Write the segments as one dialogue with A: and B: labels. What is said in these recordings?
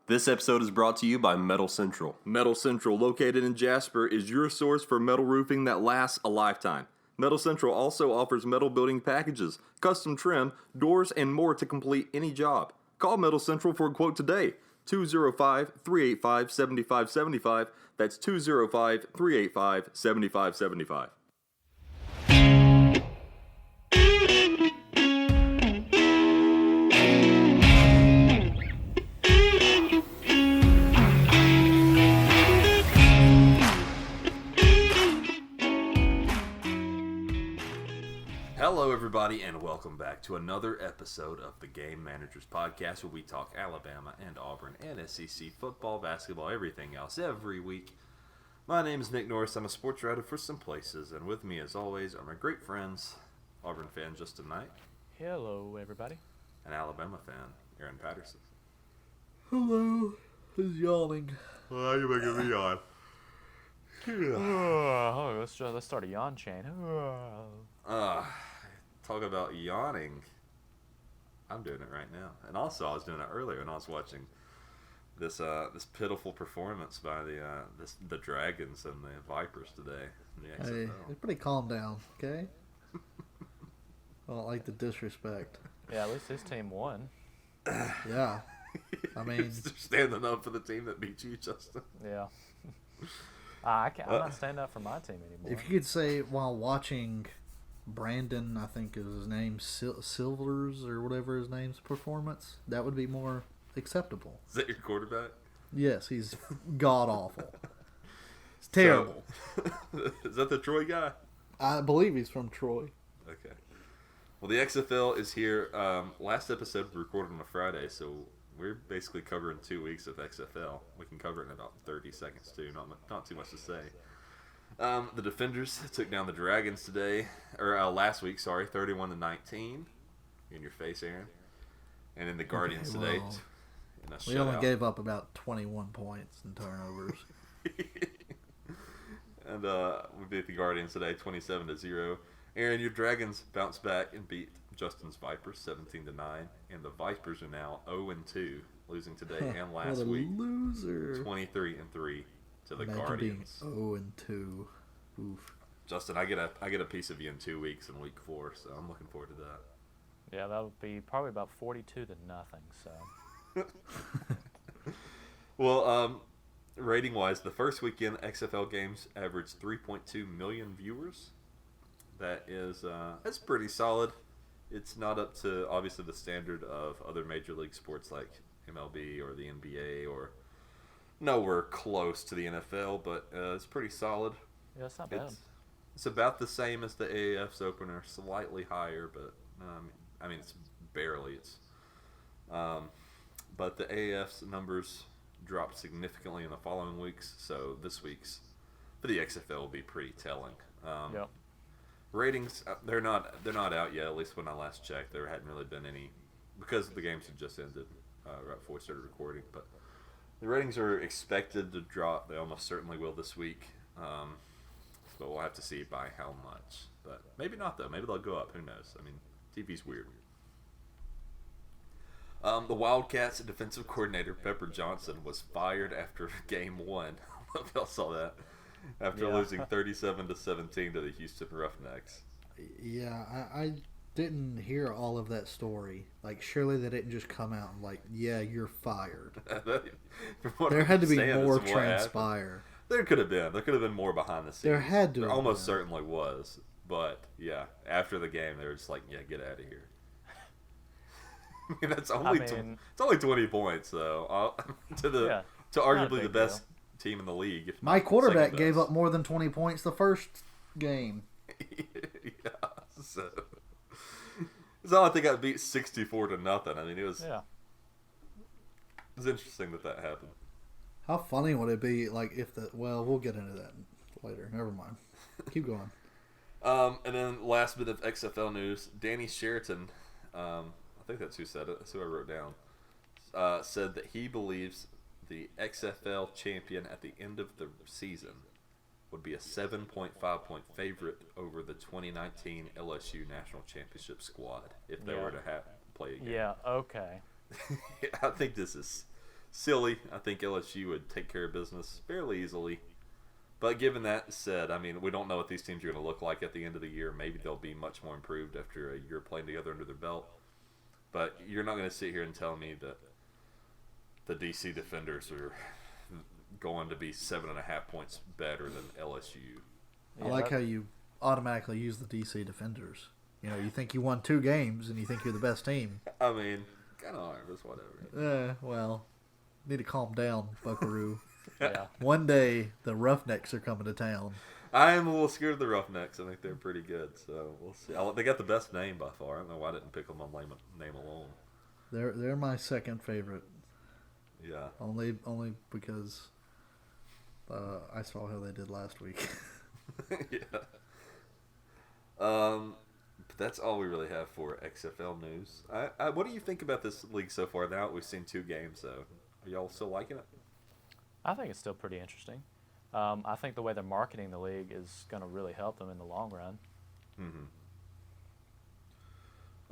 A: This episode is brought to you by Metal Central.
B: Metal Central, located in Jasper, is your source for metal roofing that lasts a lifetime. Metal Central also offers metal building packages, custom trim, doors, and more to complete any job. Call Metal Central for a quote today. 205-385-7575. That's 205-385-7575. Hello, everybody, and welcome back to another episode of the Game Managers Podcast, where we talk Alabama and Auburn and SEC football, basketball, everything else every week. My name is Nick Norris. I'm a sports writer for Some Places, and with me, as always, are my great friends, Auburn fan Justin Knight.
C: Hello, everybody.
B: And Alabama fan Herren Patterson.
D: Hello. Who's yawning?
B: Why are you making me yawn?
C: Let's start a yawn chain.
B: Talk about yawning. I'm doing it right now, and also I was doing it earlier when I was watching this pitiful performance by the Dragons and the Vipers today in the XFL.
D: Hey, everybody calm down, okay? I don't like the disrespect.
C: Yeah, at least this team won.
D: Yeah. I mean,
B: You're standing up for the team that beat you, Justin.
C: Yeah. I'm not standing up for my team anymore.
D: if you could say while watching Brandon, I think is his name, Silvers or whatever his name's performance, that would be more acceptable.
B: Is that your quarterback?
D: Yes, he's god awful. It's terrible.
B: So, is that the Troy guy?
D: I believe he's from Troy.
B: Okay. Well, the XFL is here. Last episode we recorded on a Friday, so we're basically covering 2 weeks of XFL. We can cover it in about 30 seconds, too. Not too much to say. The Defenders took down the Dragons today, or last week, 31-19. In your face, Aaron. And then the Guardians today.
D: We only gave up about 21 points in turnovers.
B: And we beat the Guardians today, 27-0. Aaron, your Dragons bounced back and beat Justin's Vipers 17-9, and the Vipers are now 0-2, losing today and last
D: what a
B: week.
D: Loser.
B: 23-3 to the
D: Imagine
B: Guardians.
D: Being 0-2. Oof.
B: Justin, I get a piece of you in 2 weeks in week 4, so I'm looking forward to that.
C: Yeah, that would be probably about 42-0. So.
B: Well, rating-wise, the first weekend XFL games averaged 3.2 million viewers. That is that's pretty solid. It's not up to obviously the standard of other major league sports like MLB or the NBA, or nowhere close to the NFL, but it's pretty solid.
C: Yeah, it's not bad.
B: It's about the same as the AAF's opener, slightly higher, but I mean it's barely. But the AAF's numbers dropped significantly in the following weeks, so this week's for the XFL will be pretty telling.
C: Yep.
B: Ratings, they're not out yet. At least when I last checked, there hadn't really been any, because the games had just ended right before we started recording. But the ratings are expected to drop. They almost certainly will this week. But we'll have to see by how much. But maybe not though. Maybe they'll go up. Who knows? I mean, TV's weird. The Wildcats defensive coordinator Pepper Johnson was fired after game 1. I don't know if y'all saw that. After losing 37-17 to the Houston Roughnecks.
D: Yeah, I didn't hear all of that story. Like, surely they didn't just come out and like, yeah, you're fired. There had to be more transpire.
B: There could have been. There could have been more behind the scenes.
D: There had to.
B: There almost certainly was. But yeah, after the game, they were just like, yeah, get out of here. I mean, it's only 20 points though. To arguably the best team in the league. If
D: my quarterback gave up more than 20 points the first game.
B: Yeah, so I think I beat 64-0. I mean, it was interesting that happened.
D: How funny would it be, like, if we'll get into that later. Never mind. Keep going.
B: And then last bit of XFL news, Danny Sheraton, I think that's who said it. That's who I wrote down. Said that he believes the XFL champion at the end of the season would be a 7.5 point favorite over the 2019 LSU National Championship squad if they were to play again.
C: Yeah, okay.
B: I think this is silly. I think LSU would take care of business fairly easily. But given that said, I mean, we don't know what these teams are going to look like at the end of the year. Maybe they'll be much more improved after a year playing together under their belt. But you're not going to sit here and tell me that the DC Defenders are going to be 7.5 points better than LSU.
D: I like how you automatically use the DC Defenders. You know, you think you won 2 games and you think you're the best team.
B: I mean, kind of are, but whatever.
D: Well, need to calm down, Buckaroo.
C: Yeah.
D: One day, the Roughnecks are coming to town.
B: I am a little scared of the Roughnecks. I think they're pretty good, so we'll see. They got the best name by far. I don't know why I didn't pick them on name alone.
D: They're my second favorite.
B: Yeah.
D: Only because I saw how they did last week.
B: Yeah. But that's all we really have for XFL news. What do you think about this league so far? Now we've seen 2 games, so are y'all still liking it?
C: I think it's still pretty interesting. I think the way they're marketing the league is going to really help them in the long run.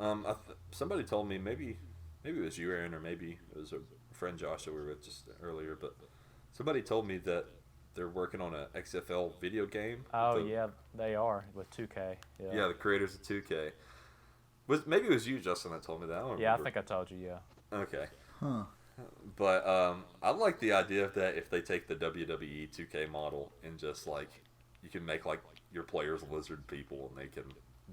B: Mm-hmm. Somebody told me, maybe it was you, Aaron, or maybe it was a friend Josh that we were with just earlier, but somebody told me that they're working on a XFL video game.
C: Oh, yeah, they are with 2K.
B: Yeah, the creators of 2K. Maybe it was you, Justin, that told me that. I don't
C: yeah,
B: remember.
C: I think I told you, yeah.
B: Okay.
D: Huh.
B: But I like the idea of that if they take the WWE 2K model and just like you can make like your players lizard people and they can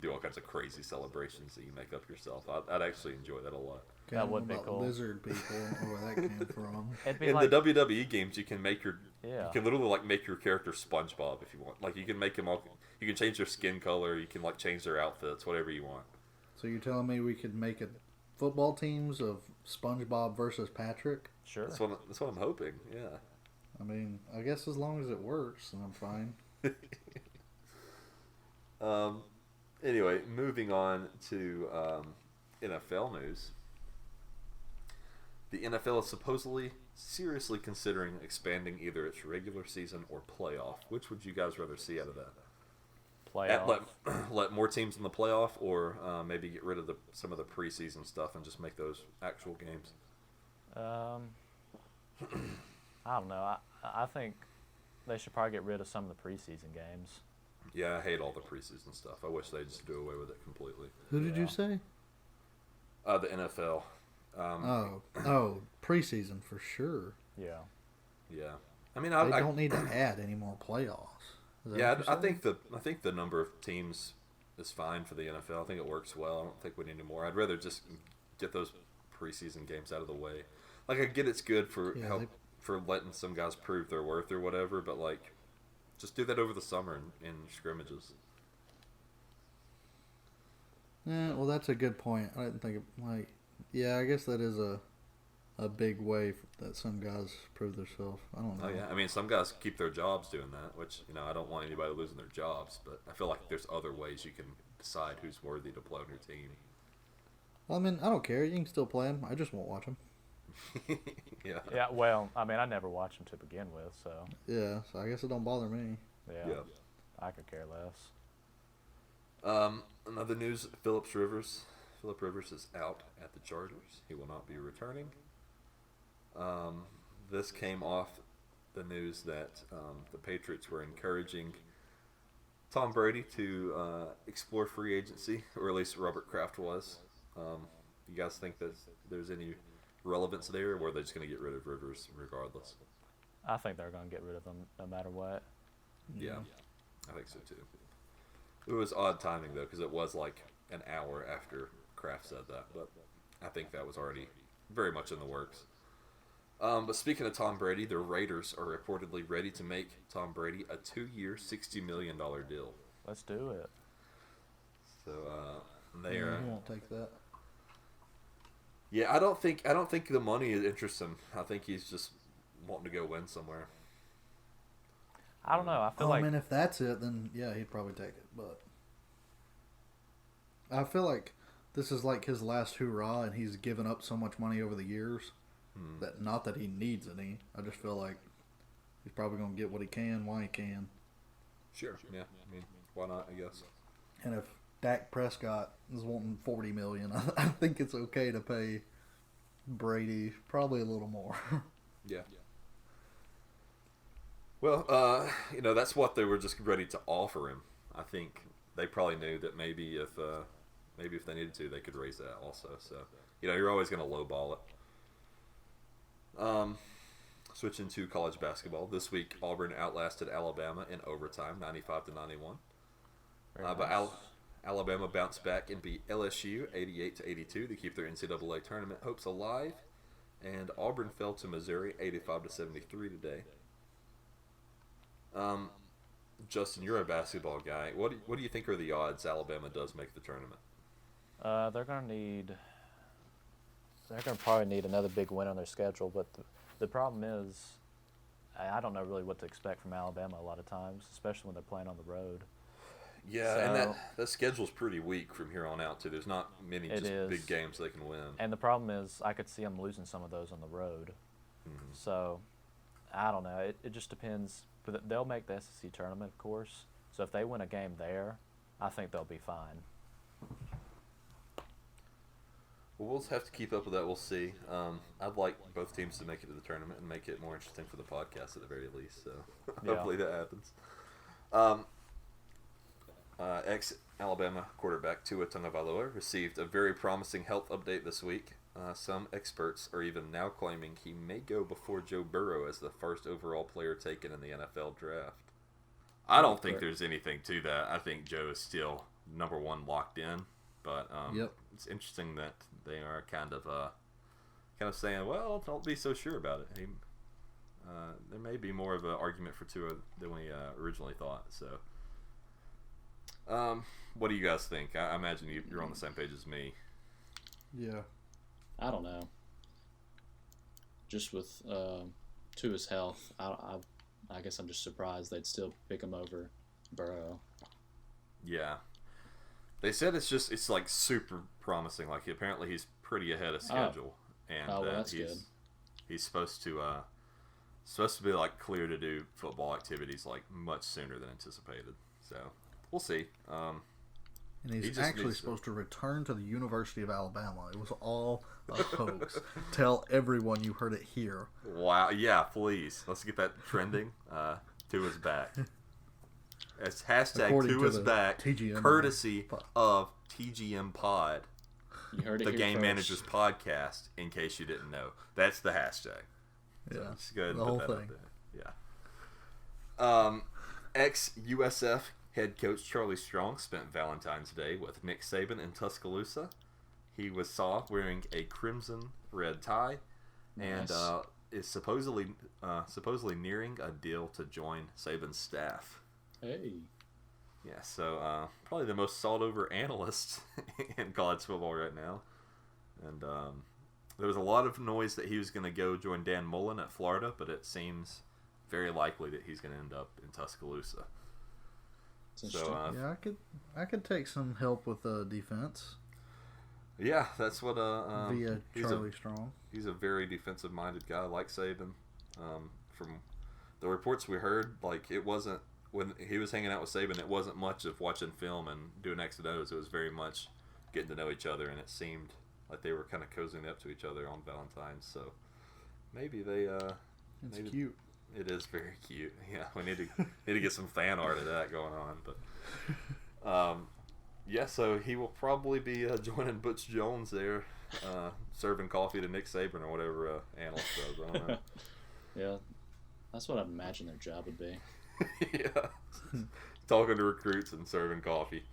B: do all kinds of crazy celebrations that you make up yourself. I'd actually enjoy that a lot.
C: That would be cool.
D: Lizard people, or where that came from.
C: It'd be
B: In
C: like,
B: the WWE games, you can make you
C: yeah.
B: can literally like make your character SpongeBob if you want. Like you can make them all. You can change their skin color. You can like change their outfits, whatever you want.
D: So you're telling me we could make it football teams of SpongeBob versus Patrick?
C: Sure.
B: That's what I'm hoping. Yeah.
D: I mean, I guess as long as it works, then I'm fine.
B: Anyway, moving on to NFL news. The NFL is supposedly seriously considering expanding either its regular season or playoff. Which would you guys rather see out of that?
C: Playoff.
B: Let more teams in the playoff, or maybe get rid of some of the preseason stuff and just make those actual games?
C: I don't know. I think they should probably get rid of some of the preseason games.
B: Yeah, I hate all the preseason stuff. I wish they'd just do away with it completely.
D: Who did you say?
B: The NFL.
D: Preseason for sure.
C: Yeah.
B: Yeah. I mean,
D: They don't need to add any more playoffs. Is that
B: yeah,
D: what you're saying?
B: I think the number of teams is fine for the NFL. I think it works well. I don't think we need any more. I'd rather just get those preseason games out of the way. Like I get it's good for for letting some guys prove their worth or whatever, but like just do that over the summer in scrimmages.
D: Yeah, well, that's a good point. I didn't think of, yeah, I guess that is a big way that some guys prove themselves. I don't know.
B: Oh yeah, I mean some guys keep their jobs doing that, which I don't want anybody losing their jobs, but I feel like there's other ways you can decide who's worthy to play on your team.
D: Well, I mean, I don't care. You can still play them. I just won't watch them.
B: Yeah.
C: Yeah, well, I mean, I never watched them to begin with, so.
D: Yeah, so I guess it don't bother me.
C: Yeah. I could care less.
B: Another news: Philip Rivers is out at the Chargers. He will not be returning. This came off the news that the Patriots were encouraging Tom Brady to explore free agency, or at least Robert Kraft was. You guys think that there's any relevance there, or are they just going to get rid of Rivers regardless?
C: I think they're going to get rid of them no matter what.
B: Yeah, I think so too. It was odd timing though, because it was like an hour after Kraft said that, but I think that was already very much in the works. But speaking of Tom Brady, the Raiders are reportedly ready to make Tom Brady a 2-year, $60 million deal.
C: Let's do it.
B: So they are.
D: He won't take that.
B: Yeah, I don't think the money interests him. I think he's just wanting to go win somewhere.
C: I don't know. I feel like
D: I mean, if that's it, then yeah, he'd probably take it. But I feel like this is like his last hurrah, and he's given up so much money over the years that not that he needs any. I just feel like he's probably going to get what he can, while he can.
B: Sure. Yeah. I mean, why not? I guess.
D: And if Dak Prescott is wanting $40 million, I think it's okay to pay Brady probably a little more.
B: Yeah. Well, that's what they were just ready to offer him. I think they probably knew that maybe if they needed to, they could raise that also. So, you're always going to lowball it. Switching to college basketball. This week, Auburn outlasted Alabama in overtime, 95-91. But Alabama bounced back and beat LSU 88-82 to keep their NCAA tournament hopes alive. And Auburn fell to Missouri 85-73 today. Justin, you're a basketball guy. What do you think are the odds Alabama does make the tournament?
C: They're going to probably need another big win on their schedule, but the problem is I don't know really what to expect from Alabama a lot of times, especially when they're playing on the road.
B: Yeah, and that schedule's pretty weak from here on out, too. There's not many big games they can win.
C: And the problem is I could see them losing some of those on the road. Mm-hmm. So, I don't know. It just depends. But they'll make the SEC tournament, of course. So if they win a game there, I think they'll be fine.
B: Well, we'll have to keep up with that. We'll see. I'd like both teams to make it to the tournament and make it more interesting for the podcast at the very least. So hopefully that happens. Ex-Alabama quarterback Tua Tagovailoa received a very promising health update this week. Some experts are even now claiming he may go before Joe Burrow as the first overall player taken in the NFL draft. I don't think there's anything to that. I think Joe is still number one locked in. But It's interesting that they are kind of saying, well, don't be so sure about it. There may be more of an argument for Tua than we originally thought. So, what do you guys think? I imagine you're on the same page as me.
D: Yeah.
E: I don't know. Just with Tua's health, I guess I'm just surprised they'd still pick him over Burrow.
B: Yeah. They said it's like super promising. Like apparently he's pretty ahead of schedule, and
E: that's good.
B: He's supposed to be like clear to do football activities like much sooner than anticipated. So we'll see.
D: And he's actually supposed to return to the University of Alabama. It was all a hoax. Tell everyone you heard it here.
B: Wow. Yeah, please. Let's get that trending. Tua's back. It's hashtag Tua's back, TGM courtesy of TGM Pod.
E: You heard it
B: the
E: here
B: Game
E: first.
B: Managers Podcast, in case you didn't know. That's the hashtag.
D: Yeah.
B: So just go ahead and
D: the
B: put
D: whole
B: that
D: thing.
B: up there. Yeah. Ex-USF head coach Charlie Strong spent Valentine's Day with Nick Saban in Tuscaloosa. He was saw wearing a crimson red tie, and is supposedly nearing a deal to join Saban's staff.
E: Hey.
B: Yeah, so probably the most sought-over analyst in college football right now. And there was a lot of noise that he was going to go join Dan Mullen at Florida, but it seems very likely that he's going to end up in Tuscaloosa. So,
D: yeah, I could take some help with defense.
B: Yeah, that's what
D: via Charlie Strong.
B: He's a very defensive-minded guy, like Saban. From the reports we heard, like it wasn't when he was hanging out with Saban, it wasn't much of watching film and doing X and O's. It was very much getting to know each other, and it seemed like they were kind of cozying up to each other on Valentine's. So maybe they.
D: It's cute.
B: It is very cute. Yeah, we need to get some fan art of that going on. But yeah, so he will probably be joining Butch Jones there, serving coffee to Nick Saban or whatever analyst does. I don't know.
E: Yeah, that's what I imagine their job would be.
B: Yeah, talking to recruits and serving coffee.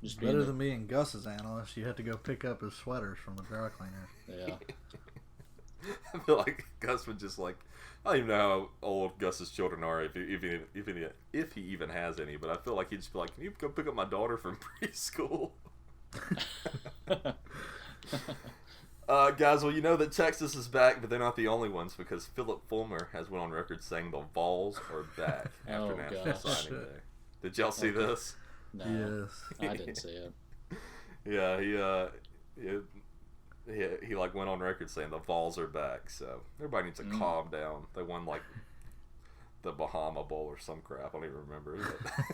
E: Just
D: better than me and Gus's analyst. You had to go pick up his sweaters from the dry cleaner.
E: Yeah.
B: I feel like Gus would just like. I don't even know how old Gus's children are, if he even has any. But I feel like he'd just be like, "Can you go pick up my daughter from preschool?" Guys, well, you know that Texas is back, but they're not the only ones because Philip Fulmer has went on record saying the Vols are back after National Signing Day. Did y'all see this?
E: No,
D: yes.
E: I didn't see it.
B: Yeah, he like went on record saying the Vols are back, so everybody needs to calm down. They won like the Bahama Bowl or some crap. I don't even remember.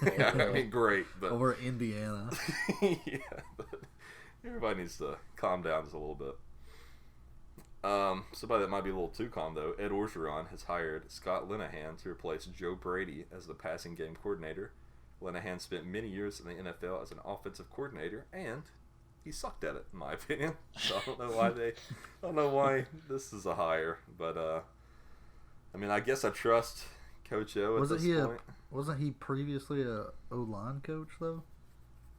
B: But, I mean, great, but
D: over Indiana.
B: Yeah, but everybody needs to calm down just a little bit. Somebody that might be a little too calm, though. Ed Orgeron has hired Scott Linehan to replace Joe Brady as the passing game coordinator. Linehan spent many years in the NFL as an offensive coordinator, and he sucked at it, in my opinion. So I don't know why this is a hire, but I mean, I guess I trust Coach O at this point.
D: Wasn't he previously a O-line coach though?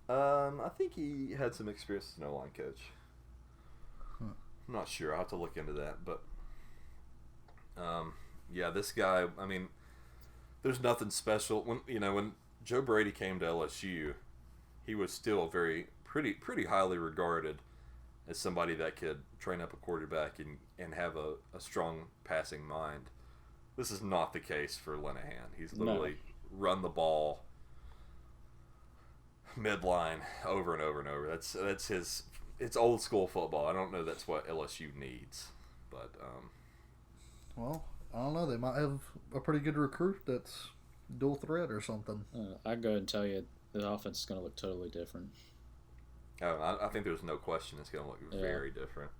B: I think he had some experience as an O-line coach. I'm not sure. I'll have to look into that, but yeah, this guy. I mean, there's nothing special. When Joe Brady came to LSU, he was still pretty highly regarded as somebody that could train up a quarterback and have a strong passing mind. This is not the case for Linehan. He's literally run the ball midline over and over and over. That's his. It's old school football. I don't know that's what LSU needs, but
D: well, I don't know. They might have a pretty good recruit that's dual threat or something.
E: I'd go ahead and tell you the offense is going to look totally different.
B: I think there's no question it's going to look very different.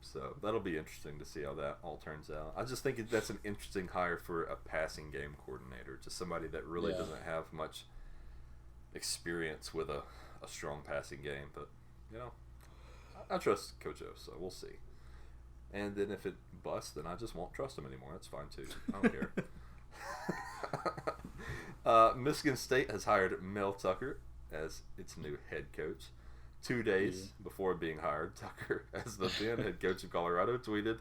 B: So that'll be interesting to see how that all turns out. I just think that's an interesting hire for a passing game coordinator, just somebody that really doesn't have much experience with a strong passing game. But I trust Coach O, so we'll see. And then if it busts, then I just won't trust him anymore. That's fine too. I don't care. Michigan State has hired Mel Tucker as its new head coach. 2 days before being hired, Tucker, as the then head coach of Colorado, tweeted,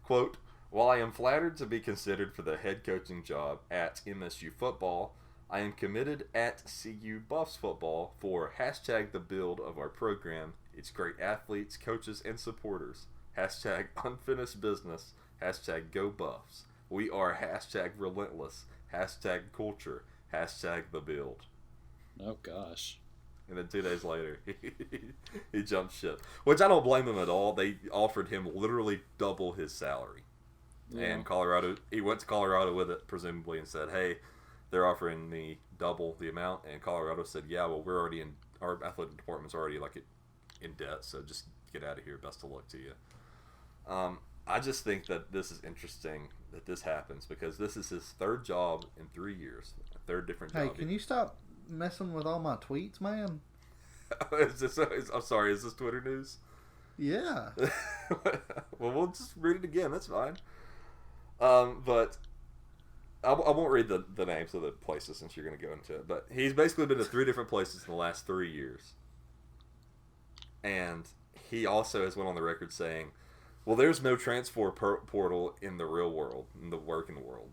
B: quote, "While I am flattered to be considered for the head coaching job at MSU football, I am committed at CU Buffs football for hashtag the build of our program, its great athletes, coaches, and supporters. Hashtag unfinished business. Hashtag go Buffs. We are hashtag relentless. Hashtag culture. Hashtag the build."
E: Oh, gosh.
B: And then 2 days later, he jumped ship. Which I don't blame him at all. They offered him literally double his salary. Yeah. And he went to Colorado with it, presumably, and said, hey, they're offering me double the amount. And Colorado said, yeah, well, we're already our athletic department's already in debt, so just get out of here. Best of luck to you. I just think that this is interesting that this happens because this is his third job in 3 years. A third different job.
D: Hey, can you stop messing with all my tweets, man?
B: I'm sorry, is this Twitter news?
D: Yeah.
B: Well, we'll just read it again. That's fine. But I won't read the names of the places since you're going to go into it. But he's basically been to 3 different places in the last 3 years. And he also has went on the record saying, well, there's no transfer portal in the real world, in the working world.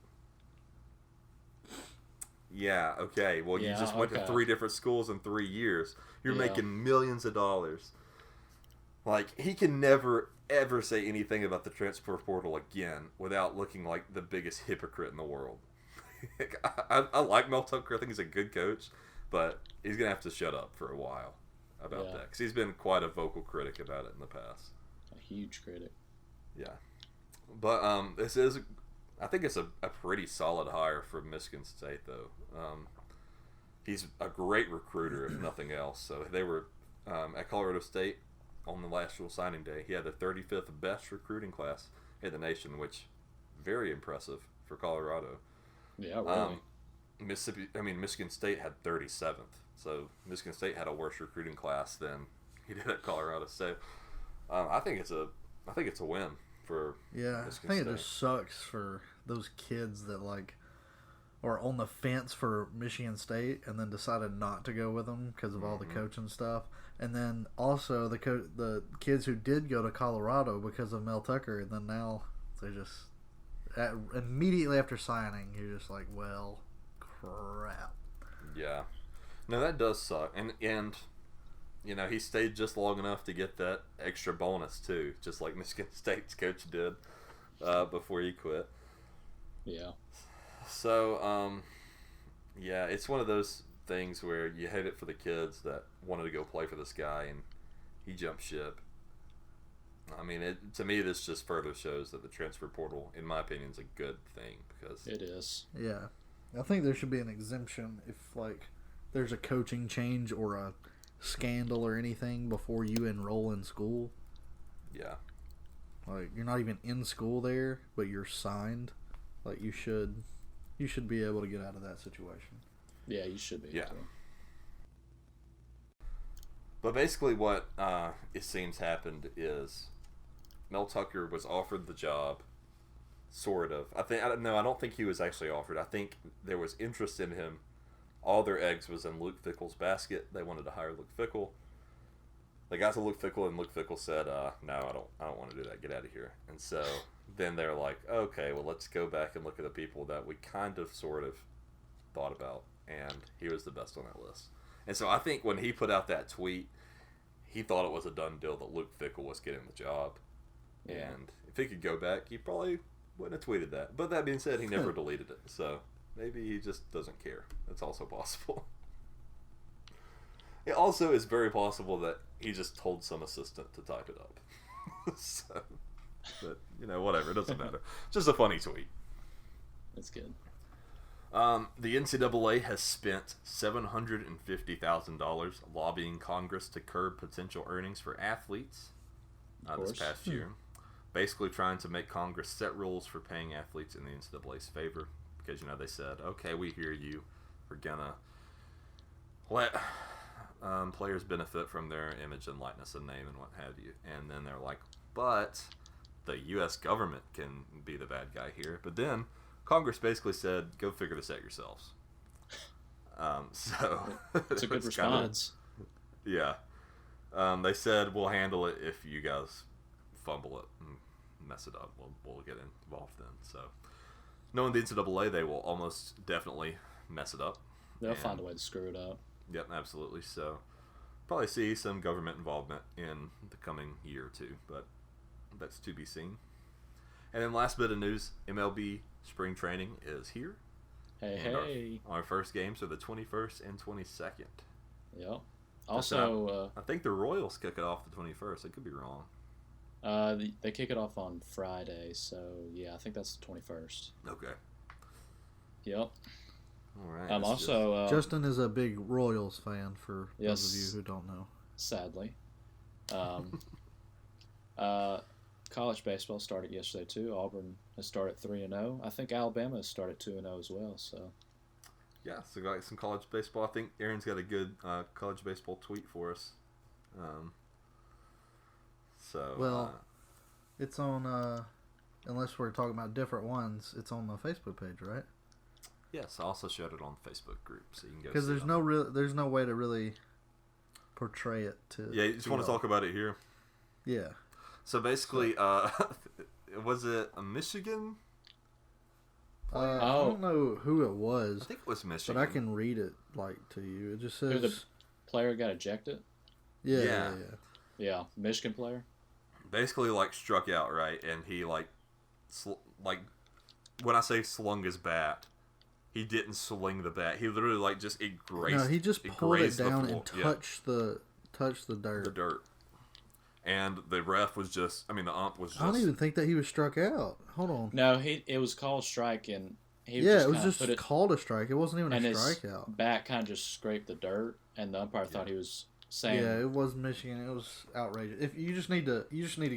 B: Yeah, okay. Well, you just went to 3 different schools in 3 years. You're making millions of dollars. Like, he can never, ever say anything about the transfer portal again without looking like the biggest hypocrite in the world. I like Mel Tucker. I think he's a good coach. But he's going to have to shut up for a while about that. Because he's been quite a vocal critic about it in the past.
E: A huge critic.
B: Yeah. But this is... I think it's a pretty solid hire for Michigan State, though. He's a great recruiter, if nothing else. So they were at Colorado State on the last actual signing day. He had the 35th best recruiting class in the nation, which very impressive for Colorado.
E: Yeah, really.
B: Michigan State had 37th. So Michigan State had a worse recruiting class than he did at Colorado State. I think it's a win.
D: Yeah, I think it just sucks for those kids that are on the fence for Michigan State and then decided not to go with them because of all the coaching stuff, and then also the kids who did go to Colorado because of Mel Tucker, and then now they just immediately after signing you're just like, well, crap.
B: Yeah, no, that does suck, and he stayed just long enough to get that extra bonus, too, just like Michigan State's coach did before he quit.
E: Yeah.
B: So, it's one of those things where you hate it for the kids that wanted to go play for this guy, and he jumped ship. I mean, to me, this just further shows that the transfer portal, in my opinion, is a good thing. Because
E: it is.
D: Yeah. I think there should be an exemption if, there's a coaching change or a scandal or anything before you enroll in school.
B: Yeah.
D: Like, you're not even in school there, but you're signed. Like, you should be able to get out of that situation.
E: Yeah, you should be.
B: Yeah. But basically, what it seems happened is Mel Tucker was offered the job, sort of. I don't think he was actually offered. I think there was interest in him. All their eggs was in Luke Fickell's basket. They wanted to hire Luke Fickell. They got to Luke Fickell, and Luke Fickell said, "No, I don't want to do that. Get out of here." And so then they're like, "Okay, well, let's go back and look at the people that we kind of, sort of, thought about." And he was the best on that list. And so I think when he put out that tweet, he thought it was a done deal that Luke Fickell was getting the job.
E: Yeah.
B: And if he could go back, he probably wouldn't have tweeted that. But that being said, he never deleted it. So maybe he just doesn't care. That's also possible. It also is very possible that he just told some assistant to type it up. So, but, whatever. It doesn't matter. Just a funny tweet.
E: That's good.
B: The NCAA has spent $750,000 lobbying Congress to curb potential earnings for athletes this past year. Basically trying to make Congress set rules for paying athletes in the NCAA's favor. Because, they said, okay, we hear you. We're going to let players benefit from their image and likeness and name and what have you. And then they're like, but the U.S. government can be the bad guy here. But then Congress basically said, go figure this out yourselves. So
E: it's a good response.
B: Yeah. They said, we'll handle it if you guys fumble it and mess it up. We'll get involved then. So knowing the NCAA, they will almost definitely mess it up.
E: They'll find a way to screw it up.
B: Yep, absolutely. So probably see some government involvement in the coming year or two, but that's to be seen. And then last bit of news, MLB spring training is here.
E: Hey.
B: Our first games are the 21st and 22nd.
E: Yep. Also,
B: I think the Royals kick it off the 21st. I could be wrong.
E: They kick it off on Friday, so yeah, I think that's the 21st.
B: Okay.
E: Yep.
B: All right.
E: Also,
D: Justin is a big Royals fan, for
E: yes,
D: those of you who don't know.
E: Sadly. College baseball started yesterday too. Auburn has started 3-0. I think Alabama has started 2-0 as well. So.
B: Yeah, so got some college baseball. I think Aaron's got a good college baseball tweet for us.
D: It's on. Unless we're talking about different ones, it's on the Facebook page, right?
B: Yes, I also shared it on the Facebook group, so you can go.
D: Because there's no way to really portray it to.
B: Yeah, you just want to talk about it here.
D: Yeah.
B: So basically, was it a Michigan?
D: I don't know who it was.
B: I think it was Michigan,
D: but I can read it to you. It just says
E: who the player got ejected.
D: Yeah.
E: Michigan player.
B: Basically, struck out, right, and he when I say slung his bat, he didn't swing the bat. He literally it grazed.
D: No, he just pulled it down and touched the dirt.
B: The dirt. And the ref was the ump was just...
D: I don't even think that he was struck out. Hold on.
E: No, it was called strike, and
D: it was just called a strike. It wasn't even a strikeout.
E: His bat kind of just scraped the dirt, and the umpire thought he was saying...
D: Yeah, it was Michigan. It was outrageous. If you just need to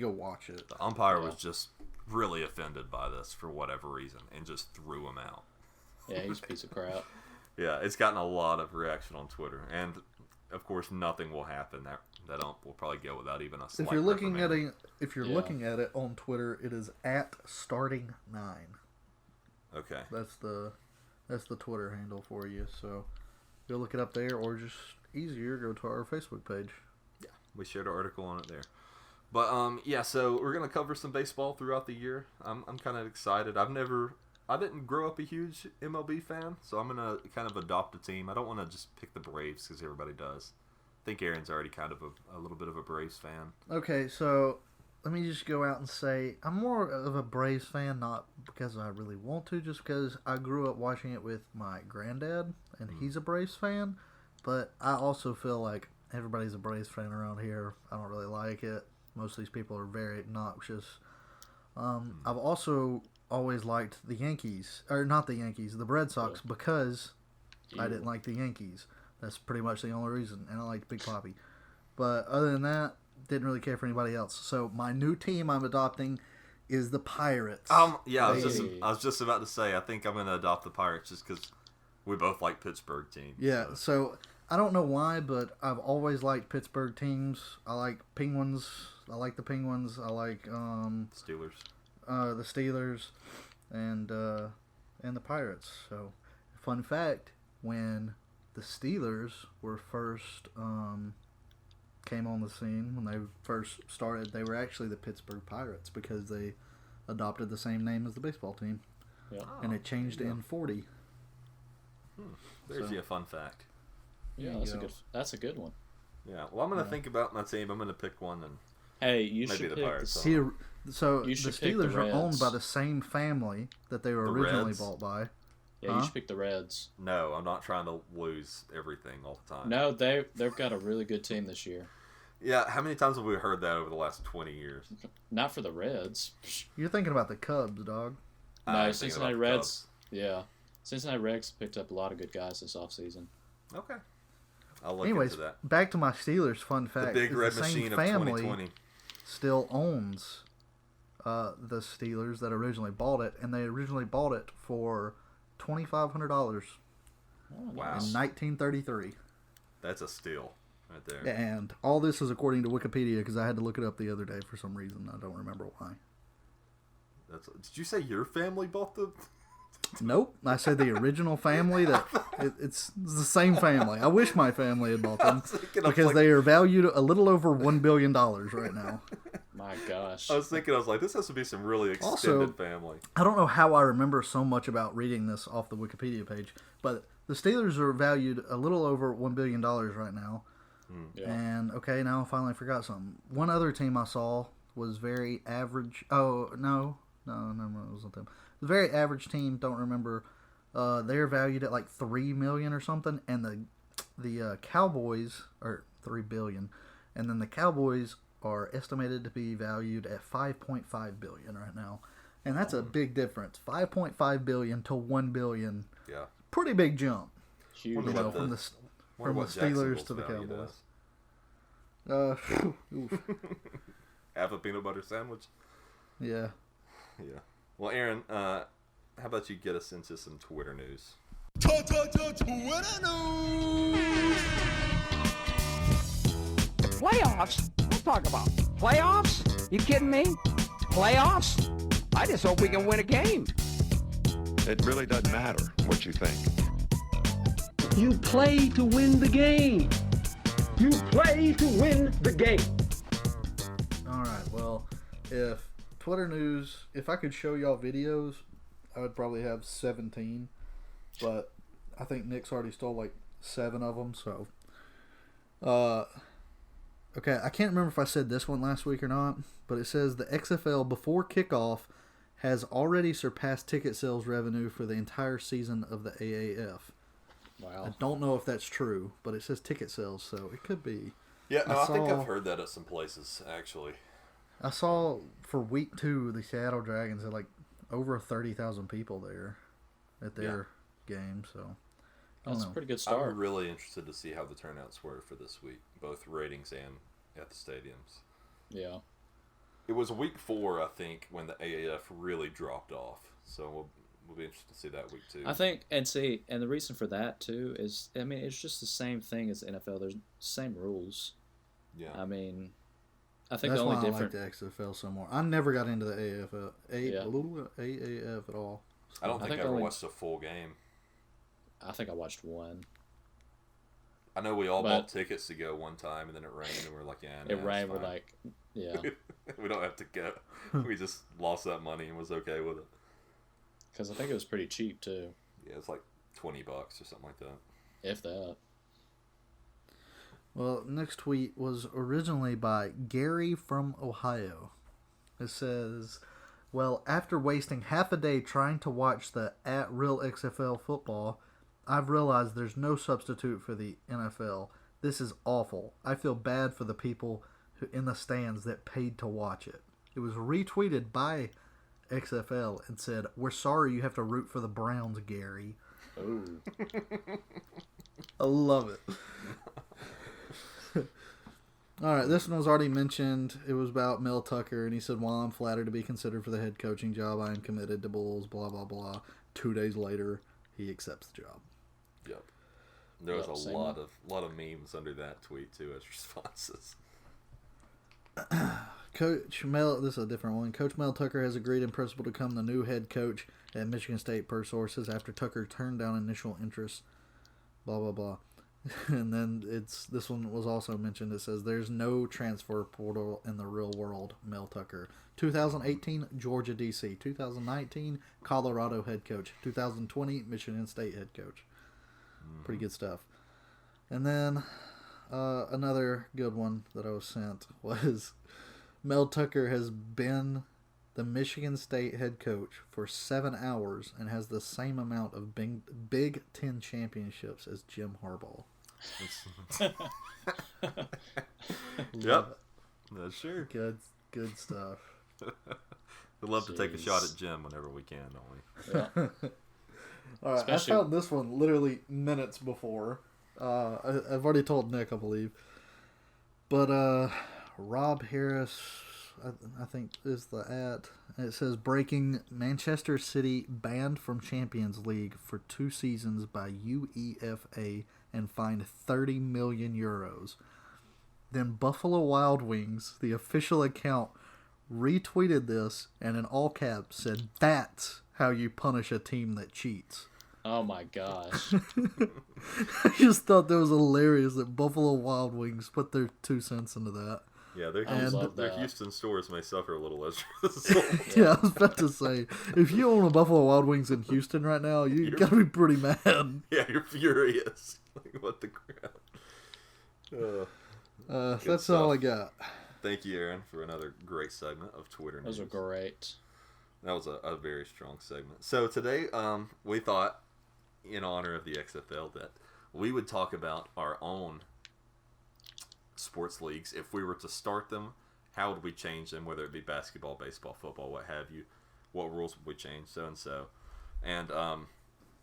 D: go watch it.
B: The umpire was just really offended by this for whatever reason, and just threw him out.
E: Yeah, he was a piece of crap.
B: Yeah, it's gotten a lot of reaction on Twitter, and of course, nothing will happen. That ump will probably go without even a slight reprimand.
D: If you're looking at it on Twitter, it is @starting9.
B: Okay.
D: That's the Twitter handle for you. So go look it up there, or just easier, go to our Facebook page.
B: Yeah, we shared an article on it there. But so we're gonna cover some baseball throughout the year. I'm kind of excited. I didn't grow up a huge MLB fan, so I'm gonna kind of adopt a team. I don't want to just pick the Braves because everybody does. I think Aaron's already kind of a little bit of a Braves fan.
D: Okay, so let me just go out and say I'm more of a Braves fan, not because I really want to, just because I grew up watching it with my granddad, and he's a Braves fan. But I also feel like everybody's a Braves fan around here. I don't really like it. Most of these people are very obnoxious. I've also always liked the Yankees, or not the Yankees, the Red Sox, because I didn't like the Yankees. That's pretty much the only reason, and I liked Big Papi. But other than that, didn't really care for anybody else. So my new team I'm adopting is the Pirates.
B: Yeah, I was just about to say, I think I'm going to adopt the Pirates just because we both like Pittsburgh teams.
D: Yeah, so I don't know why, but I've always liked Pittsburgh teams. I like Penguins. I like the Penguins. I like
B: Steelers.
D: The Steelers, and the Pirates. So, fun fact: when the Steelers were first came on the scene, when they first started, they were actually the Pittsburgh Pirates because they adopted the same name as the baseball team, and it changed in '40.
B: There's a fun fact.
E: Yeah, that's a good one.
B: Yeah, well, I'm going to think about my team. I'm going to pick one, and
E: hey, you
B: maybe
E: should
B: the
E: pick
B: Pirates.
D: So
E: You
D: the
E: should pick the
D: Steelers are owned
E: Reds.
D: by the same family that they were
B: The
D: originally
B: Reds?
D: bought by.
E: Yeah, you should pick the Reds.
B: No, I'm not trying to lose everything all the time.
E: No, they've got a really good team this year.
B: Yeah, how many times have we heard that over the last 20 years?
E: Not for the Reds.
D: You're thinking about the Cubs, dog.
E: No,
B: I'm thinking
E: Cincinnati
B: about the
E: Reds. Yeah, Cincinnati Reds picked up a lot of good guys this offseason.
B: Cubs. Okay. I'll look
D: Anyways,
B: into that.
D: back to my Steelers. Fun
B: The
D: fact:
B: big
D: is
B: red
D: the same
B: machine of
D: family
B: 2020.
D: still owns the Steelers that originally bought it, and they originally bought it for $2,500
B: Wow.
D: in 1933.
B: That's a steal right there.
D: And all this is according to Wikipedia because I had to look it up the other day for some reason. I don't remember why.
B: Did you say your family bought the...
D: Nope, I said the original family. It's the same family. I wish my family had bought them because they are valued a little over $1 billion right now.
E: My gosh.
B: I was like, this has to be some really extended
D: Also,
B: family.
D: I don't know how I remember so much about reading this off the Wikipedia page, but the Steelers are valued a little over $1 billion right now.
E: Yeah.
D: And, okay, now I finally forgot something. One other team I saw was very average. Oh, no, it wasn't them. It was a very average team, don't remember. They're valued at like $3 million or something, and the Cowboys are $3 billion, and then the Cowboys are estimated to be valued at $5.5 billion right now, and that's a big difference. $5.5 billion to $1 billion.
B: Yeah.
D: Pretty big jump.
E: Huge.
B: Wonder what
D: From
B: the-
D: the
B: Wonder what
D: Steelers to the
B: Jacksonville's
D: Cowboys.
B: valued
D: Oof.
B: as. Have a peanut butter sandwich?
D: Yeah.
B: Yeah. Well, Aaron, how about you get us into some Twitter news?
F: Twitter news.
G: Playoffs? Let's talk about playoffs? You kidding me? Playoffs? I just hope we can win a game.
H: It really doesn't matter what you think.
I: You play to win the game. You play to win the game.
D: All right. Well, if Twitter news, if I could show y'all videos, I would probably have 17. But I think Nick's already stole like 7 of them. So, okay, I can't remember if I said this one last week or not, but it says the XFL before kickoff has already surpassed ticket sales revenue for the entire season of the AAF.
E: Wow.
D: I don't know if that's true, but it says ticket sales, so it could be.
B: Yeah, no, I think
D: saw-
B: I've heard that at some places, actually.
D: I saw for week 2 the Seattle Dragons had like over 30,000 people there at their game, so I don't
E: That's a
D: know.
E: pretty good start.
B: I'm really interested to see how the turnouts were for this week, both ratings and at the stadiums.
E: Yeah.
B: It was week 4, I think, when the AAF really dropped off. So we'll be interested to see that week too.
E: I think, and the reason for that too is, I mean, it's just the same thing as the NFL. There's the same rules.
B: Yeah.
E: I mean, I think
D: That's
E: the only
D: why
E: different.
D: I like the XFL some more. I never got into the
E: Yeah.
D: AAF at all.
B: I don't think I
E: think
B: ever
E: only-
B: watched a full game.
E: I think I watched one.
B: I know we all
E: But-
B: bought tickets to go one time, and then it rained, and we're like, yeah, no,
E: It rained.
B: it's
E: We're
B: fine.
E: like, yeah,
B: we don't have to go. We just lost that money and was okay with it.
E: because I think it was pretty cheap too,
B: Yeah, it's like $20 or something like that.
E: if that.
D: Well, next tweet was originally by Gary from Ohio. It says, well, after wasting half a day trying to watch the @real XFL football, I've realized there's no substitute for the NFL. This is awful. I feel bad for the people who in the stands that paid to watch it. It was retweeted by XFL and said, we're sorry you have to root for the Browns, Gary.
E: Oh,
D: I love it. All right, this one was already mentioned. It was about Mel Tucker, and he said, "While I'm flattered to be considered for the head coaching job, I am committed to Bulls." Blah blah blah. 2 days later, he accepts the job.
B: Yep. There was a lot of memes under that tweet too as responses.
D: Coach Mel, this is a different one. Coach Mel Tucker has agreed in principle to become the new head coach at Michigan State, per sources, after Tucker turned down initial interest. Blah blah blah. And then this one was also mentioned. It says there's no transfer portal in the real world. Mel Tucker, 2018 Georgia DC, 2019 Colorado head coach, 2020 Michigan State head coach. Pretty good stuff. And then another good one that I was sent was Mel Tucker has been the Michigan State head coach for 7 hours and has the same amount of Big Ten championships as Jim Harbaugh.
B: Yep, that's sure.
D: Good stuff.
B: We'd love to take a shot at Jim whenever we can, don't we?
E: Yeah.
D: All right, I found this one literally minutes before. I've already told Nick, I believe. But Rob Harris, I think, is the @ It says, breaking: Manchester City banned from Champions League for 2 seasons by UEFA and fined €30 million. Then Buffalo Wild Wings, the official account, retweeted this and in all caps said, "That's how you punish a team that cheats."
E: Oh my gosh.
D: I just thought that was hilarious that Buffalo Wild Wings put their 2 cents into that.
B: Yeah, their Houston stores may suffer a little as a result.
D: Yeah, I was about to say, if you own a Buffalo Wild Wings in Houston right now, you gotta be pretty mad.
B: Yeah, you're furious. Like, what the crap?
D: That's stuff. All I got.
B: Thank you, Aaron, for another great segment of Twitter news.
E: Those are great.
B: That was a very strong segment. So today, we thought, in honor of the XFL, that we would talk about our own sports leagues. If we were to start them, how would we change them, whether it be basketball, baseball, football, what have you? What rules would we change, so and so? And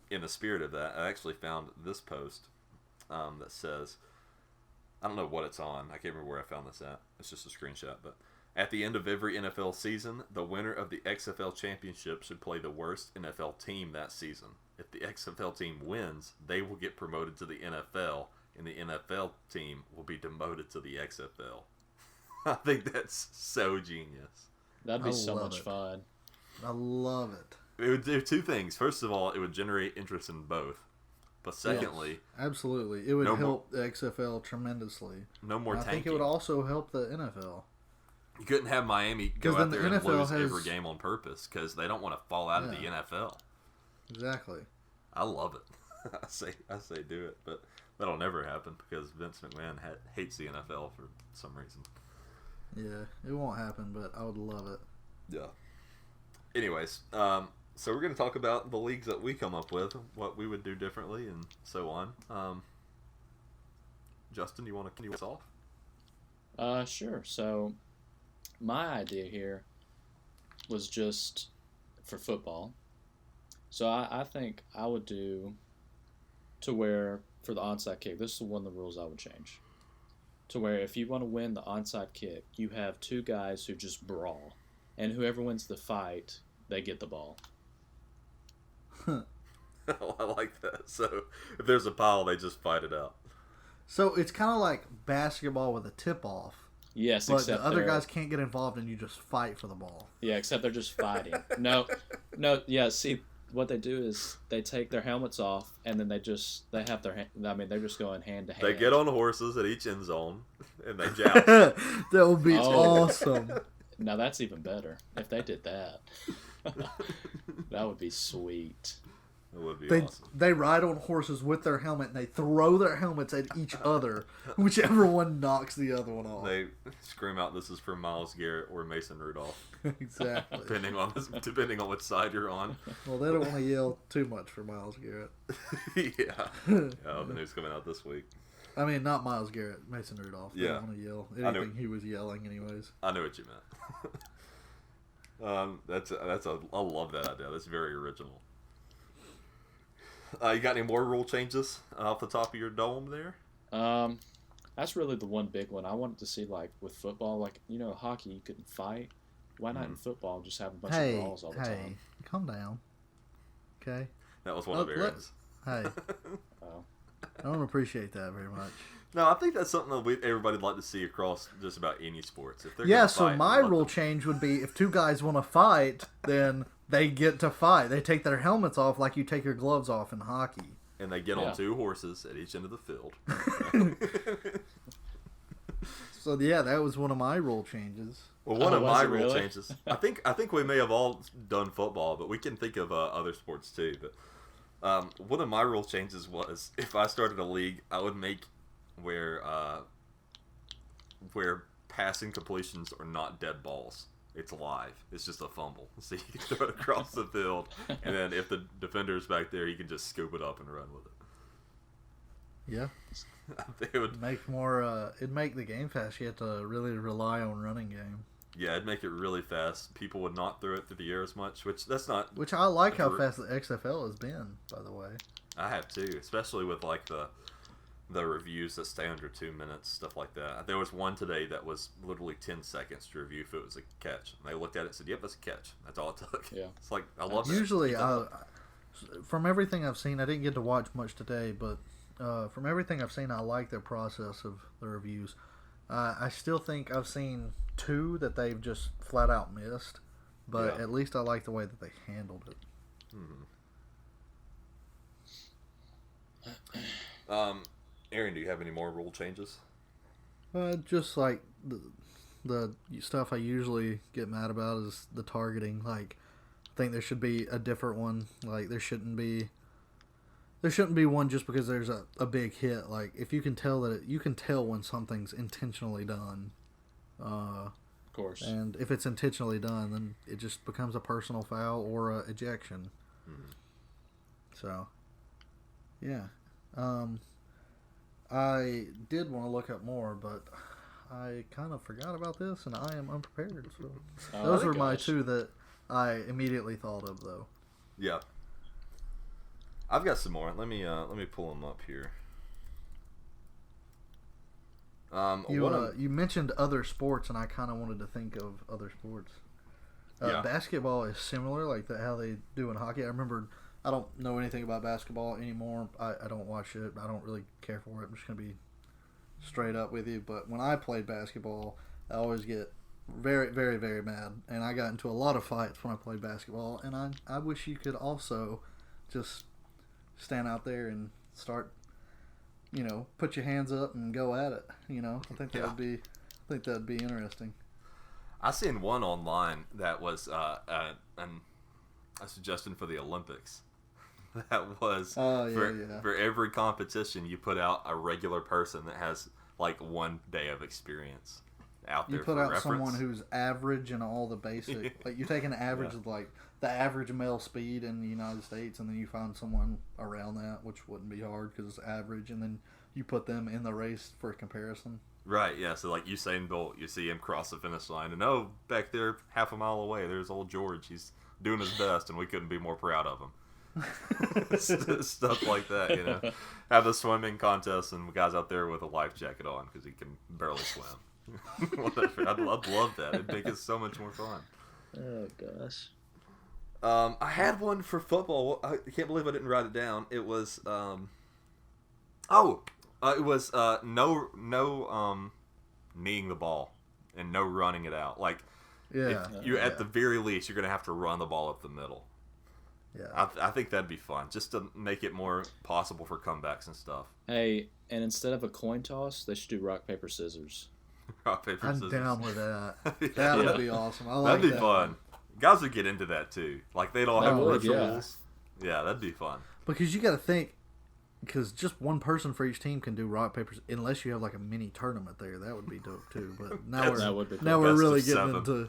B: in the spirit of that, I actually found this post that says, I don't know what it's on. I can't remember where I found this at. It's just a screenshot. But at the end of every NFL season, the winner of the XFL championship should play the worst NFL team that season. If the XFL team wins, they will get promoted to the NFL, and the NFL team will be demoted to the XFL. I think that's so genius.
E: That'd be so much fun.
D: I love it.
B: It would do 2 things. First of all, it would generate interest in both. But secondly...
D: Yes, absolutely. It would help the XFL tremendously.
B: No more tanking.
D: I think it would also help the NFL.
B: You couldn't have Miami go out there and lose every game on purpose because they don't want to fall out of the NFL.
D: Exactly.
B: I love it. I say do it, but that'll never happen because Vince McMahon hates the NFL for some reason.
D: Yeah, it won't happen, but I would love it.
B: Yeah. Anyways, so we're going to talk about the leagues that we come up with, what we would do differently, and so on. Justin, you want to kick us off?
E: Sure. So my idea here was just for football. So I think I would do to where for the onside kick, this is one of the rules I would change. To where if you want to win the onside kick, you have 2 guys who just brawl. And whoever wins the fight, they get the ball.
B: I like that. So if there's a pile, they just fight it out.
D: So it's kind of like basketball with a tip-off.
E: Yes,
D: but
E: except
D: the other guys can't get involved and you just fight for the ball.
E: Yeah, except they're just fighting. No, yeah, see, what they do is they take their helmets off and then they have their they're just going hand to hand.
B: They get on horses at each end zone and they joust.
D: That would be awesome.
E: Now that's even better. If they did that, that would be sweet.
B: It would be awesome.
D: They ride on horses with their helmet and they throw their helmets at each other, whichever one knocks the other one off.
B: They scream out, "This is for Myles Garrett or Mason Rudolph."
D: Exactly.
B: depending on which side you're on.
D: Well, they don't want to yell too much for Myles Garrett.
B: Yeah. The news coming out this week.
D: I mean, not Myles Garrett, Mason Rudolph. They don't want to yell anything he was yelling anyways.
B: I know what you meant. I love that idea. That's very original. You got any more rule changes off the top of your dome there?
E: That's really the one big one. I wanted to see, like, with football, like, hockey, you couldn't fight. Why not in football just have a bunch of brawls all the time?
D: Calm down. Okay?
B: That was one of Aaron's.
D: Hey.
E: Oh.
D: I don't appreciate that very much.
B: No, I think that's something that everybody'd like to see across just about any sports. If they're
D: Yeah,
B: gonna
D: so
B: fight,
D: my rule change would be if two guys want to fight, then they get to fight. They take their helmets off like you take your gloves off in hockey.
B: And they get on 2 horses at each end of the field.
D: So yeah, that was one of my rule changes.
B: Well, one of my rule
E: really?
B: changes. I think we may have all done football, but we can think of other sports too. But one of my rule changes was if I started a league, I would make where passing completions are not dead balls. It's live. It's just a fumble. So you can throw it across the field, and then if the defender is back there, he can just scoop it up and run with it.
D: Yeah.
B: It would
D: it'd make the game fast. You have to really rely on running game.
B: Yeah, it'd make it really fast. People would not throw it through the air as much, which I
D: like how fast the XFL has been, by the way.
B: I have too, especially with like the reviews that stay under 2 minutes, stuff like that. There was one today that was literally 10 seconds to review if it was a catch. And they looked at it and said, "Yep, that's a catch." That's all it took.
E: Yeah.
B: It's like, I love that.
D: Usually, from everything I've seen, I didn't get to watch much today, but from everything I've seen, I like their process of the reviews. I still think I've seen 2 that they've just flat out missed, but at least I like the way that they handled it.
B: Aaron, do you have any more rule changes?
D: Just like the stuff I usually get mad about is the targeting. Like, I think there should be a different one. Like, there shouldn't be one just because there's a big hit. Like, if you can tell you can tell when something's intentionally done.
E: Of course.
D: And if it's intentionally done, then it just becomes a personal foul or a ejection. So, yeah. I did want to look up more, but I kind of forgot about this, and I am unprepared. So those were my 2 that I immediately thought of, though.
B: Yeah. I've got some more. Let me pull them up here.
D: You mentioned other sports, and I kind of wanted to think of other sports. Basketball is similar, like how they do in hockey. I remember. I don't know anything about basketball anymore. I don't watch it. I don't really care for it. I'm just going to be straight up with you. But when I played basketball, I always get very, very, very mad. And I got into a lot of fights when I played basketball. And I wish you could also just stand out there and start, put your hands up and go at it. I think that'd be interesting.
B: I seen one online that was a suggestion for the Olympics. That was for every competition you put out a regular person that has like 1 day of experience out there.
D: You put
B: for
D: out
B: reference.
D: someone who's average in all the basic. Like you take an average of like the average male speed in the United States, and then you find someone around that, which wouldn't be hard because it's average, and then you put them in the race for comparison.
B: Right, yeah. So like Usain Bolt, you see him cross the finish line, and back there, half a mile away, there's old George. He's doing his best, and we couldn't be more proud of him. Stuff like that, Have the swimming contest, and guys out there with a life jacket on because he can barely swim. Whatever. I'd love that. It'd make it so much more fun.
E: Oh gosh.
B: I had one for football. I can't believe I didn't write it down. It was no kneeing the ball and no running it out. Like, at the very least, you're gonna have to run the ball up the middle. Yeah, I think that'd be fun, just to make it more possible for comebacks and stuff.
E: Hey, and instead of a coin toss, they should do rock paper scissors.
B: Rock paper scissors.
D: I'm down with that. That would be awesome. I like
B: that'd be fun. Guys would get into that too. Like they'd all have rituals. Yeah, that'd be fun.
D: Because you got to think, because just one person for each team can do rock papers, unless you have like a mini tournament there. That would be dope too. But now we're really getting into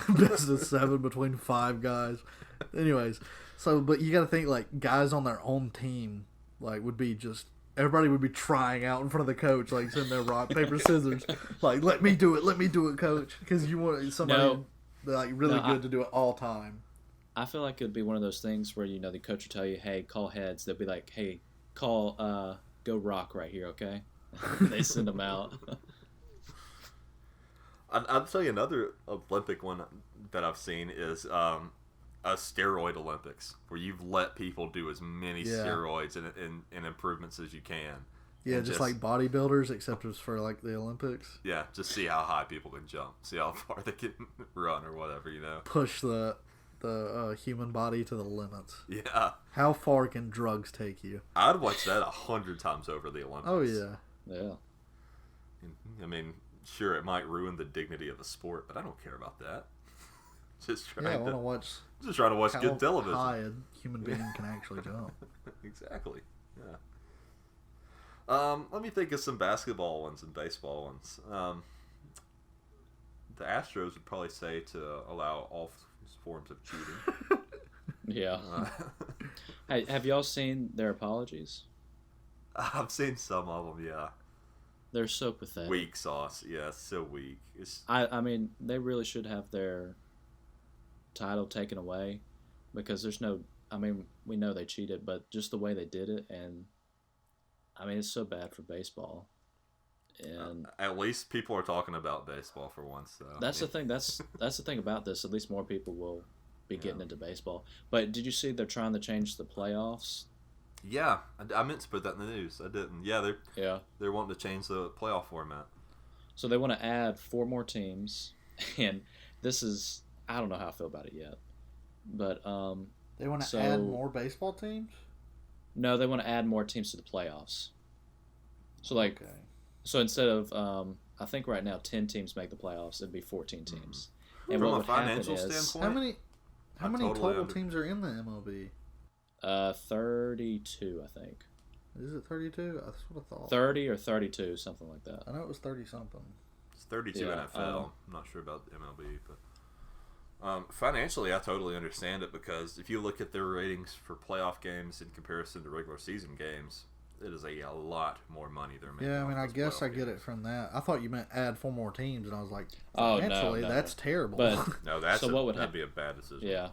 D: best of 7 between 5 guys. Anyways, but you got to think like guys on their own team like would be just. Everybody would be trying out in front of the coach, like sitting there, rock paper scissors, like let me do it, coach, because you want somebody like really good to do it all time.
E: I feel like it'd be one of those things where the coach would tell you, "Hey, call heads." They'll be like, "Hey, call go rock right here, okay?" They send them out.
B: I'll tell you another Olympic one that I've seen is a steroid Olympics, where you've let people do as many steroids and improvements as you can.
D: Yeah, just like bodybuilders, except it's for like the Olympics.
B: Yeah, just see how high people can jump, see how far they can run or whatever, you know.
D: Push the human body to the limits.
B: Yeah.
D: How far can drugs take you?
B: I'd watch that 100 times over the Olympics.
D: Oh yeah.
E: Yeah.
B: I mean, sure, it might ruin the dignity of the sport, but I don't care about that. Just trying to watch good television.
D: How high a human being can actually jump.
B: Exactly. Yeah. Let me think of some basketball ones and baseball ones. The Astros would probably say to allow all forms of cheating.
E: Yeah. Hey, have y'all seen their apologies?
B: I've seen some of them, yeah.
E: They're so pathetic.
B: Weak sauce, yeah, so weak.
E: I mean, they really should have their title taken away, because there's no. I mean, we know they cheated, but just the way they did it, and I mean, it's so bad for baseball. And
B: at least people are talking about baseball for once, though.
E: That's the thing. That's the thing about this. At least more people will be getting into baseball. But did you see they're trying to change the playoffs?
B: Yeah, I meant to put that in the news. I didn't. Yeah, they're wanting to change the playoff format.
E: So they want to add 4 more teams, and this is, I don't know how I feel about it yet, but
D: they want to add more baseball teams.
E: No, they want to add more teams to the playoffs. So so instead of I think right now 10 teams make the playoffs, it'd be 14 teams.
B: And from a financial standpoint,
D: how many total teams are in the MLB?
E: 32, I think.
D: Is it 32? That's what I thought.
E: 30 or 32, something like that.
D: I know it was 30 something.
B: It's 32 NFL. I'm not sure about the MLB, but financially, I totally understand it, because if you look at their ratings for playoff games in comparison to regular season games, it is a lot more money they're making.
D: Yeah, I mean, I guess I get it from that. I thought you meant add 4 more teams, and I was like,
E: no,
D: that's terrible.
E: But
B: no, that'd be a bad decision.
E: Yeah.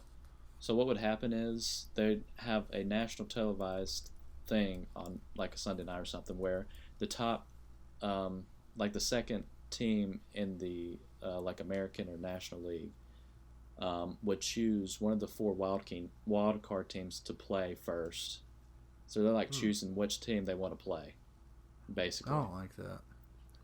E: So what would happen is they'd have a national televised thing on like a Sunday night or something, where the top, like the second team in the like American or National League, would choose one of the 4 wild card teams to play first. So they're like choosing which team they want to play, basically.
D: I don't like that.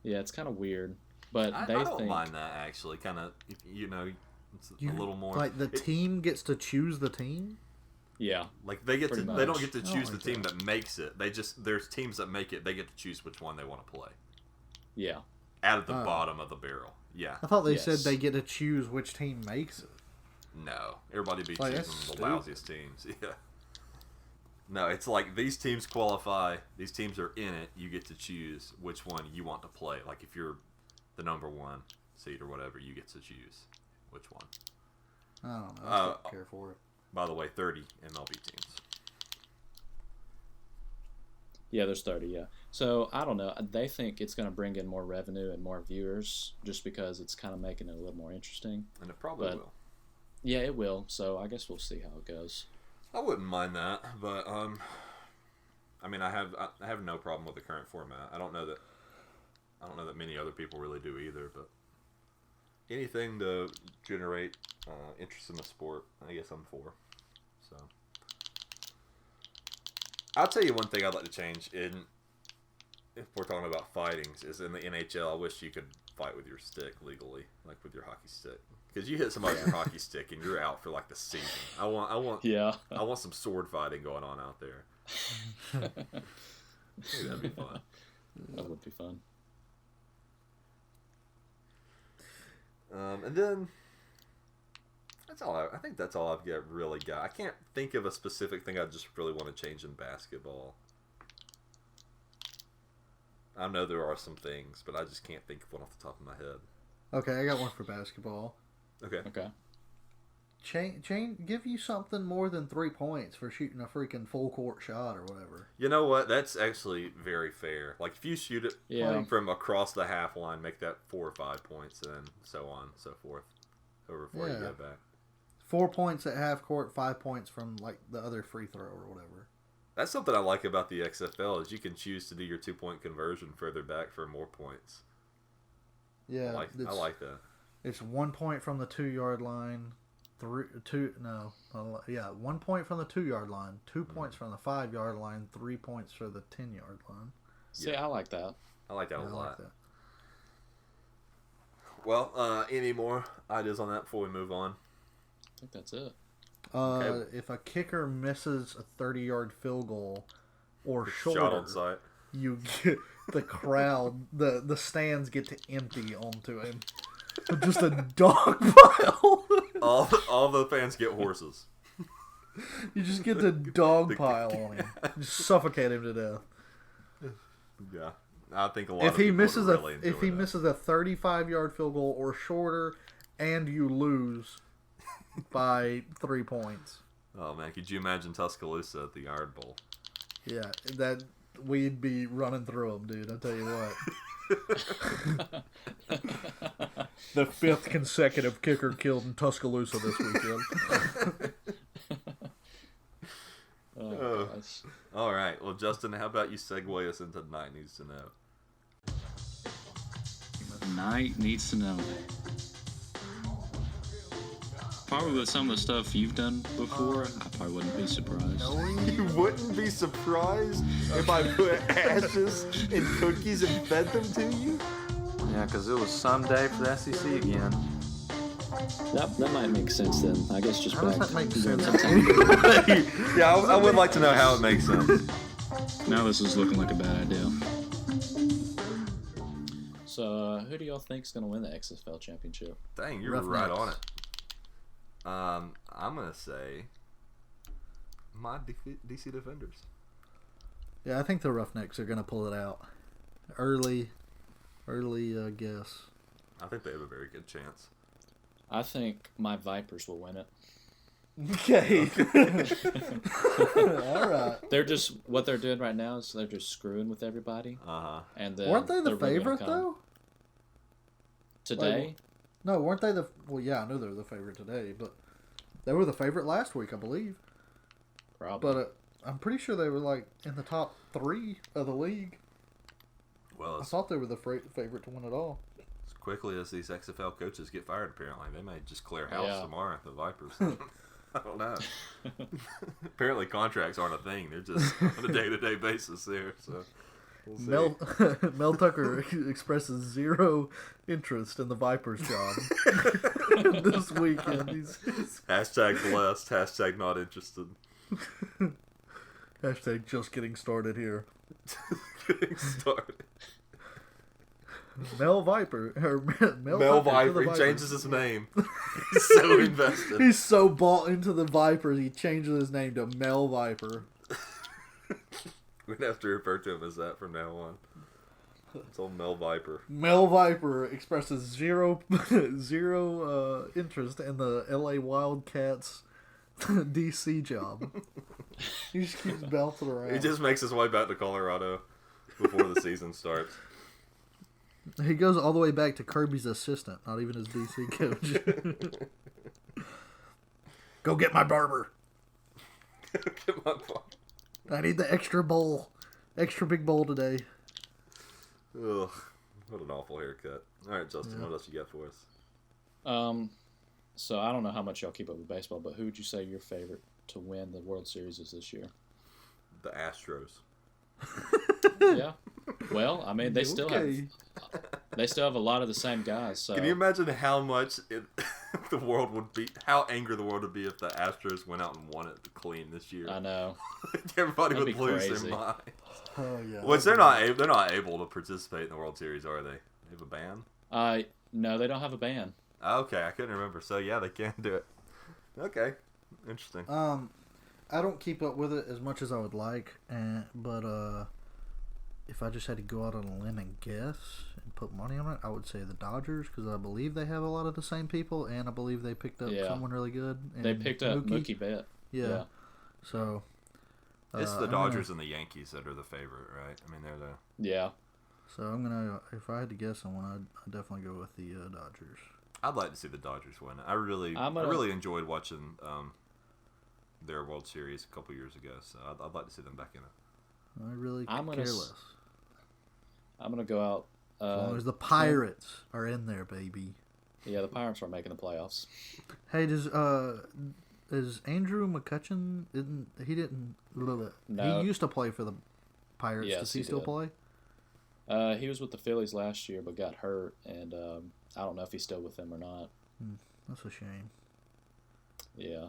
E: Yeah, it's kind of weird, but
B: I don't mind that, actually. Kind of, you know, it's a little more
D: like the team gets to choose the team.
E: Yeah,
B: like they don't get to choose the team that makes it. There's teams that make it. They get to choose which one they want to play.
E: Yeah,
B: out of the bottom of the barrel. Yeah,
D: I thought they said they get to choose which team makes it.
B: No, everybody be choosing the lousiest teams. Yeah. No, it's like these teams qualify. These teams are in it. You get to choose which one you want to play. Like if you're the number 1 seed or whatever, you get to choose which one.
D: I don't know. I don't care for it.
B: By the way, 30 MLB teams.
E: Yeah, there's 30, yeah. So, I don't know. They think it's going to bring in more revenue and more viewers just because it's kind of making it a little more interesting.
B: And it probably will.
E: Yeah, it will. So, I guess we'll see how it goes.
B: I wouldn't mind that, but I mean, I have no problem with the current format. I don't know that many other people really do either, but anything to generate interest in the sport, I guess I'm for. So, I'll tell you one thing I'd like to change if we're talking about fightings, is in the NHL. I wish you could fight with your stick legally, like with your hockey stick, because you hit somebody with your hockey stick and you're out for like the season. I want some sword fighting going on out there. Maybe that'd be fun.
E: That would be fun.
B: And then that's all. I think that's all I've really got. I can't think of a specific thing I just really want to change in basketball. I know there are some things, but I just can't think of one off the top of my head.
D: Okay, I got one for basketball.
B: Okay.
D: Give you something more than 3 points for shooting a freaking full court shot or whatever.
B: You know what? That's actually very fair. Like if you shoot it from across the half line, make that 4 or 5 points, and so on and so forth. Over before you go back.
D: 4 points at half court, 5 points from like the other free throw or whatever.
B: That's something I like about the XFL is you can choose to do your 2-point conversion further back for more points.
D: Yeah,
B: I like that.
D: It's 1 point from the 2-yard line. 1 point from the 2-yard line, 2 points from the 5-yard line, 3 points for the 10-yard line.
E: See, I like that.
B: I like that a lot.
D: Like that.
B: Well, any more ideas on that before we move on?
E: I think that's it.
B: Okay.
D: If a kicker misses a 30-yard field goal or shorter,
B: Shot on sight.
D: you get the crowd, the stands get to empty onto him. Just a dog pile.
B: All the fans get horses.
D: You just get the dog pile on him. Just suffocate him to death.
B: Yeah, I think a lot.
D: If
B: of
D: he
B: people
D: misses
B: would really
D: if he
B: enjoy that.
D: misses a 35-yard field goal or shorter, and you lose by 3 points.
B: Oh man, could you imagine Tuscaloosa at the Iron Bowl?
D: Yeah, that we'd be running through them, dude. I tell you what. The 5th consecutive kicker killed in Tuscaloosa this weekend.
E: Oh, gosh.
B: All right. Well, Justin, how about you segue us into Night Needs to Know?
J: Night needs to know. Probably with some of the stuff you've done before, I probably wouldn't be surprised.
K: You wouldn't be surprised if I put ashes in cookies and fed them to you?
L: Yeah, because it was someday for the SEC again.
E: That might make sense then. I guess just
D: How
E: back
D: does that make
E: during
D: sense?
E: September.
B: Yeah, I would like to know how it makes sense.
J: Now this is looking like a bad idea.
E: So, who do y'all think is going to win the XFL championship?
B: Dang, you're right on it. I'm gonna say my DC Defenders.
D: Yeah, I think the Roughnecks are going to pull it out. Early guess.
B: I think they have a very good chance.
E: I think my Vipers will win it.
D: Okay. All right.
E: They're just what they're doing right now is they're just screwing with everybody. And then
D: weren't they the
E: they're really gonna
D: favorite
E: come.
D: though?
E: Today?
D: No, weren't they the? Well, yeah, I knew they were the favorite today, but they were the favorite last week, I believe.
E: Probably.
D: But I'm pretty sure they were like in the top 3 of the league.
B: Well,
D: I thought they were the favorite to win it all.
B: as quickly as these XFL coaches get fired, apparently they may just clear house tomorrow. The Vipers. I don't know. Apparently, contracts aren't a thing. They're just on a day-to-day basis there. So. We'll see.
D: Mel Tucker expresses zero interest in the Vipers job this weekend.
B: Hashtag blessed. Hashtag not interested.
D: Hashtag just getting started here.
B: Getting started.
D: Mel Viper.
B: Mel Viper. He changes his name. He's so invested.
D: He's so bought into the Vipers, he changes his name to Mel Viper.
B: We'd have to refer to him as that from now on. It's old Mel Viper.
D: Mel Viper expresses zero interest in the LA Wildcats DC job. He just keeps bouncing around.
B: He just makes his way back to Colorado before the season starts.
D: He goes all the way back to Kirby's assistant, not even his DC coach. Go get my barber.
B: Get my barber.
D: I need the extra big bowl today.
B: Ugh, what an awful haircut. All right, Justin, what else you got for us?
E: So I don't know how much y'all keep up with baseball, but who would you say your favorite to win the World Series is this year?
B: The Astros.
E: Yeah. Well, I mean, they still have a lot of the same guys. So.
B: Can you imagine how much the world would be? How angry the world would be if the Astros went out and won it clean this year?
E: I know.
B: Everybody
E: That'd
B: would lose
E: crazy.
B: their mind.
D: Oh yeah.
B: Which they're not able to participate in the World Series, are they? They have a ban?
E: No, they don't have a ban.
B: Okay, I couldn't remember. So yeah, they can do it. Okay, interesting.
D: I don't keep up with it as much as I would like, but if I just had to go out on a limb and guess and put money on it, I would say the Dodgers because I believe they have a lot of the same people, and I believe they picked up someone really good.
E: They picked up Mookie Betts.
D: Yeah. So
B: it's the Dodgers and the Yankees that are the favorite, right? I mean, they're the
D: So I'm gonna, if I had to guess on one, I'd definitely go with the Dodgers.
B: I'd like to see the Dodgers win. I really enjoyed watching their World Series a couple years ago. So I'd like to see them back in it.
D: I really
E: I'm
D: could
E: gonna
D: care less.
E: I'm gonna go out.
D: As long as the Pirates are in there, baby.
E: Yeah, the Pirates are making the playoffs.
D: Hey, is Andrew McCutcheon? Didn't.
E: No.
D: He used to play for the Pirates.
E: Yes,
D: Does he
E: he
D: still
E: did.
D: play?
E: He was with the Phillies last year, but got hurt, and I don't know if he's still with them or not.
D: That's a shame.
E: Yeah,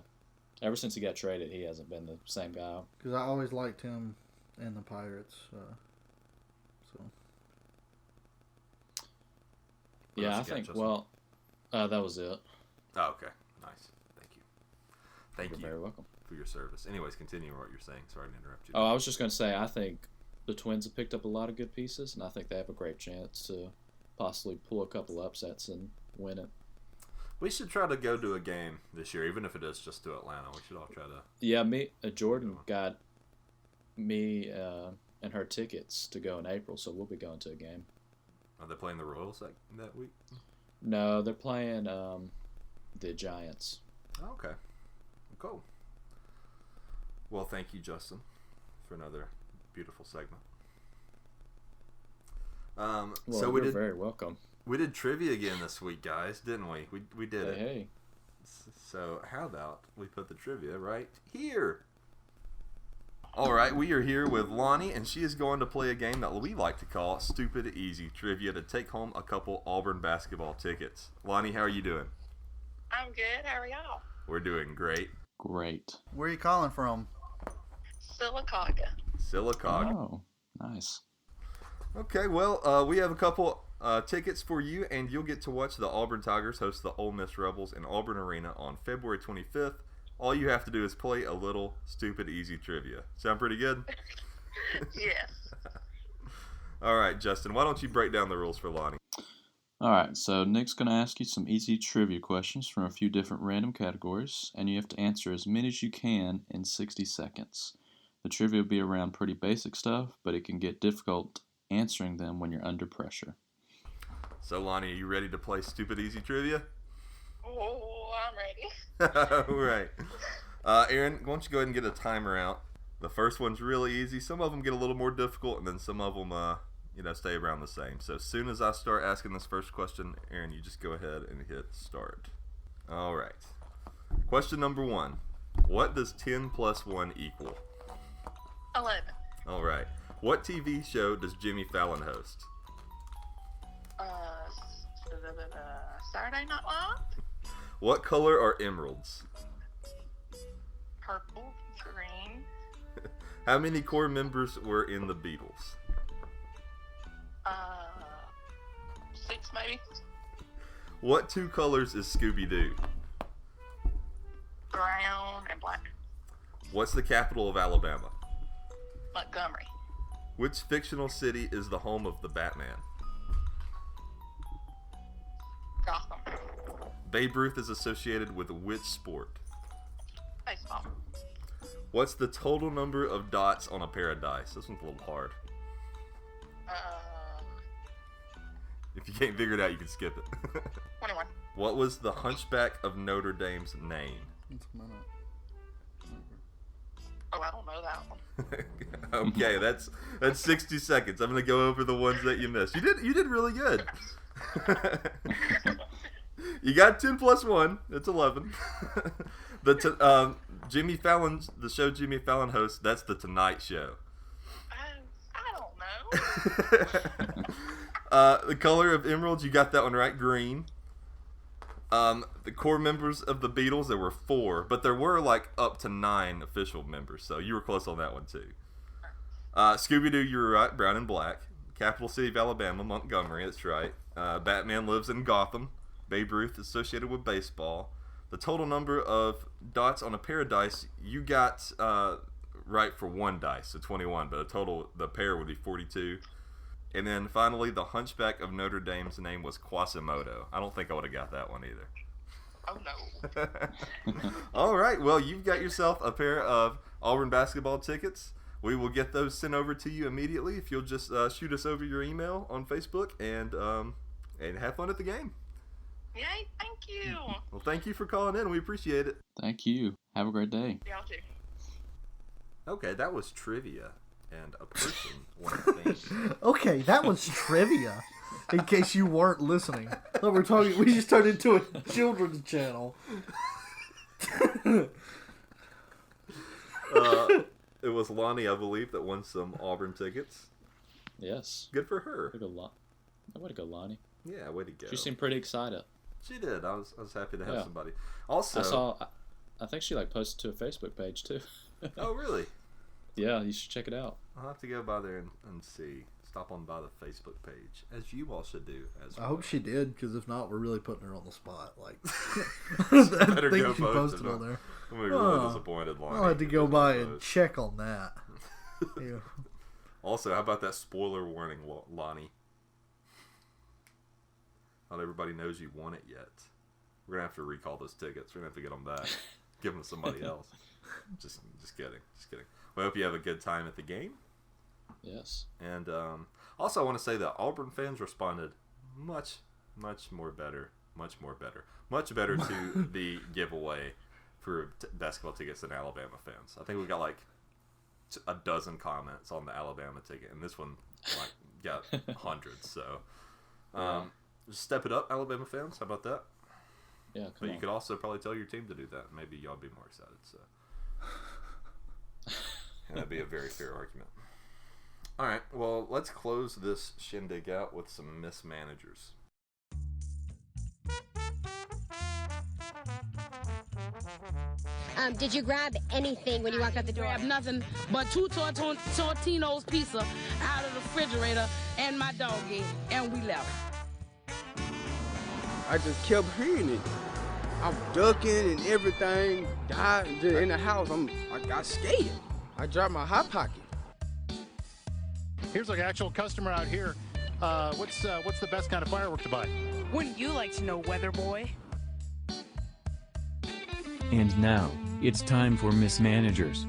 E: ever since he got traded, he hasn't been the same guy.
D: Because I always liked him and the Pirates. So.
E: Yeah, I think. Well, that was it.
B: Oh, okay. Nice. Thank you. Thank you.
E: You're very welcome
B: for your service. Anyways, continue what you're saying. Sorry to interrupt you.
E: Oh, I was just going to say, I think the Twins have picked up a lot of good pieces, and I think they have a great chance to possibly pull a couple upsets and win it.
B: We should try to go to a game this year, even if it is just to Atlanta. We should all try to.
E: Yeah, Jordan got me and her tickets to go in April, so we'll be going to a game.
B: Are they playing the Royals that week?
E: No, they're playing the Giants.
B: Oh, okay. Cool. Well, thank you, Justin, for another beautiful segment. So
E: you're very welcome.
B: We did trivia again this week, guys, didn't we? We did it.
E: Hey.
B: So how about we put the trivia right here? All right, we are here with Lonnie, and she is going to play a game that we like to call Stupid Easy Trivia to take home a couple Auburn basketball tickets. Lonnie, how are you doing?
M: I'm good. How are y'all?
B: We're doing great.
E: Great.
D: Where are you calling from?
M: Kielokaz.
B: Kielokaz.
E: Oh, nice.
B: Okay, well, we have a couple tickets for you, and you'll get to watch the Auburn Tigers host the Ole Miss Rebels in Auburn Arena on February 25th. All you have to do is play a little Stupid Easy Trivia. Sound pretty good?
M: Yes.
B: All right, Justin, why don't you break down the rules for Lonnie?
J: All right, so Nick's going to ask you some easy trivia questions from a few different random categories, and you have to answer as many as you can in 60 seconds. The trivia will be around pretty basic stuff, but it can get difficult answering them when you're under pressure.
B: So, Lonnie, are you ready to play Stupid Easy Trivia?
M: Oh, I'm ready.
B: All right. Aaron, why don't you go ahead and get a timer out? The first one's really easy. Some of them get a little more difficult, and then some of them, stay around the same. So as soon as I start asking this first question, Aaron, you just go ahead and hit start. All right. Question number 1. What does 10 plus 1 equal?
M: 11.
B: All right. What TV show does Jimmy Fallon host?
M: Saturday Night Live.
B: What color are emeralds?
M: Purple, green.
B: How many core members were in the Beatles?
M: 6 maybe.
B: What 2 colors is Scooby-Doo?
M: Brown and black.
B: What's the capital of Alabama?
M: Montgomery.
B: Which fictional city is the home of the Batman?
M: Gotham.
B: Babe Ruth is associated with which sport?
M: Baseball.
B: What's the total number of dots on a pair of dice? This one's a little hard. If you can't figure it out, you can skip it.
M: 21.
B: What was the Hunchback of Notre Dame's name?
M: Oh, I don't know that one.
B: Okay, that's 60 seconds. I'm gonna go over the ones that you missed. You did really good. You got 10 plus 1. That's 11. Jimmy Fallon's the show Jimmy Fallon hosts. That's the Tonight Show.
M: I don't know.
B: The color of emeralds, you got that one right. Green. The core members of the Beatles, there were 4, but there were up to 9 official members, so you were close on that one too. Scooby-Doo, you were right. Brown and black. Capital city of Alabama, Montgomery. That's right. Batman lives in Gotham. Babe Ruth is associated with baseball. The total number of dots on a pair of dice, you got right for 1 dice, so 21, but the pair would be 42. And then finally, the Hunchback of Notre Dame's name was Quasimodo. I don't think I would have got that one either.
M: Oh, no.
B: All right, well, you've got yourself a pair of Auburn basketball tickets. We will get those sent over to you immediately if you'll just shoot us over your email on Facebook and have fun at the game.
M: Yay, thank you.
B: Well, thank you for calling in. We appreciate it.
J: Thank you. Have a great day.
M: Y'all too.
B: Okay, that was trivia. And a person won things.
D: Okay, that was trivia. In case you weren't listening. No, we just turned into a children's channel.
B: It was Lonnie, I believe, that won some Auburn tickets.
E: Yes.
B: Good for her.
E: Way to go, Lonnie.
B: Yeah, way to go.
E: She seemed pretty excited.
B: She did. I was happy to have somebody. Also,
E: I think she posted to a Facebook page too.
B: Oh, really?
E: Yeah, you should check it out.
B: I'll have to go by there and see. Stop on by the Facebook page, as you all should do. As well.
D: I hope she did, because if not, we're really putting her on the spot. Like,
B: better
D: I think
B: go
D: she
B: post
D: posted
B: it
D: on there.
B: I'm gonna be really disappointed, Lonnie.
D: I'll have to go by and check on that. Yeah.
B: Also, how about that spoiler warning, Lonnie? Not everybody knows you won it yet. We're gonna have to recall those tickets. We're gonna have to get them back. Give them to somebody else. Just kidding. We hope you have a good time at the game.
E: Yes.
B: And also, I want to say that Auburn fans responded much more better to the giveaway for basketball tickets than Alabama fans. I think we got like a dozen comments on the Alabama ticket, and this one got hundreds. So just step it up, Alabama fans. How about that?
E: Yeah.
B: But you could also probably tell your team to do that. Maybe y'all be more excited. So and that'd be a very fair argument. All right, well, let's close this shindig out with some mismanagers.
N: Did you grab anything when you walked out the door?
O: I grabbed nothing but two Tortino's pizza out of the refrigerator and my doggy, and we left.
P: I just kept hearing it. I'm ducking and everything. Died in the house. I got scared. I dropped my hot pocket.
Q: Here's an actual customer out here. What's the best kind of firework to buy?
O: Wouldn't you like to know, weather boy?
R: And now, it's time for mismanagers.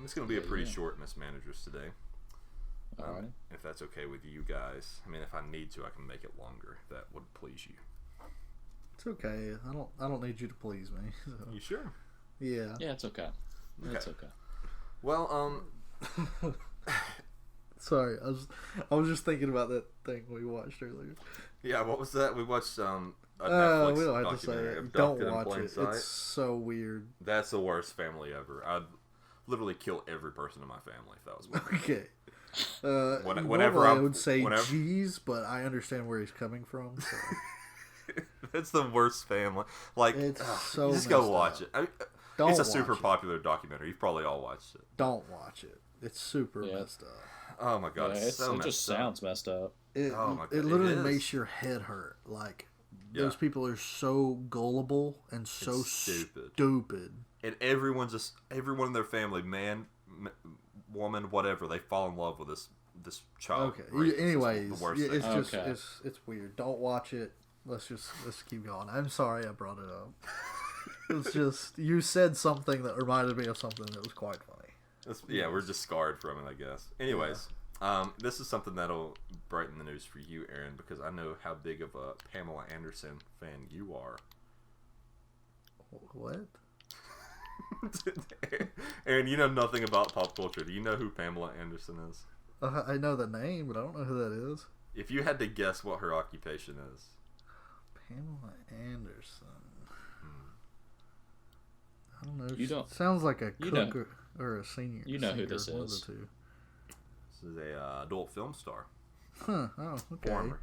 B: It's going to be a pretty short mismanagers today.
E: All right.
B: If that's okay with you guys. I mean, if I need to, I can make it longer. If that would please you.
D: It's okay. I don't need you to please me. So.
B: You sure?
D: Yeah.
E: Yeah, it's okay. It's okay.
B: Well,
D: sorry, I was just thinking about that thing we watched earlier.
B: Yeah, what was that? We watched a
D: we
B: Netflix
D: don't have to say
B: documentary.
D: it. Don't
B: Abducted in
D: watch
B: Plain
D: it.
B: Sight.
D: It's so weird.
B: That's the worst family ever. I'd literally kill every person in my family if that was me.
D: Okay.
B: Whenever
D: I would say
B: whenever,
D: geez, but I understand where he's coming from. So.
B: It's the worst family. Like,
D: it's so
B: you just go watch it.
D: Don't
B: it's a
D: watch
B: super
D: it.
B: popular documentary. You've probably all watched it.
D: Don't watch it. It's super messed up.
B: Oh my god,
E: it just sounds messed up.
D: It literally makes your head hurt. Like those people are so gullible and so stupid.
B: And everyone in their family, man, woman, whatever, they fall in love with this child.
D: Okay. Anyways,
B: the worst
D: it's
B: thing.
D: just it's weird. Don't watch it. Let's keep going. I'm sorry I brought it up. It's just you said something that reminded me of something that was quite funny.
B: We're just scarred from it, I guess. Anyways, this is something that'll brighten the news for you, Aaron, because I know how big of a Pamela Anderson fan you are.
D: What?
B: Aaron, you know nothing about pop culture. Do you know who Pamela Anderson is?
D: I know the name, but I don't know who that is.
B: If you had to guess what her occupation is.
D: Pamela Anderson. I don't know.
E: You don't.
D: Sounds like a cook or a senior.
E: You know who this
D: one of
E: is.
D: the two.
B: This is a adult film star.
D: Huh. Oh, okay.
B: Former.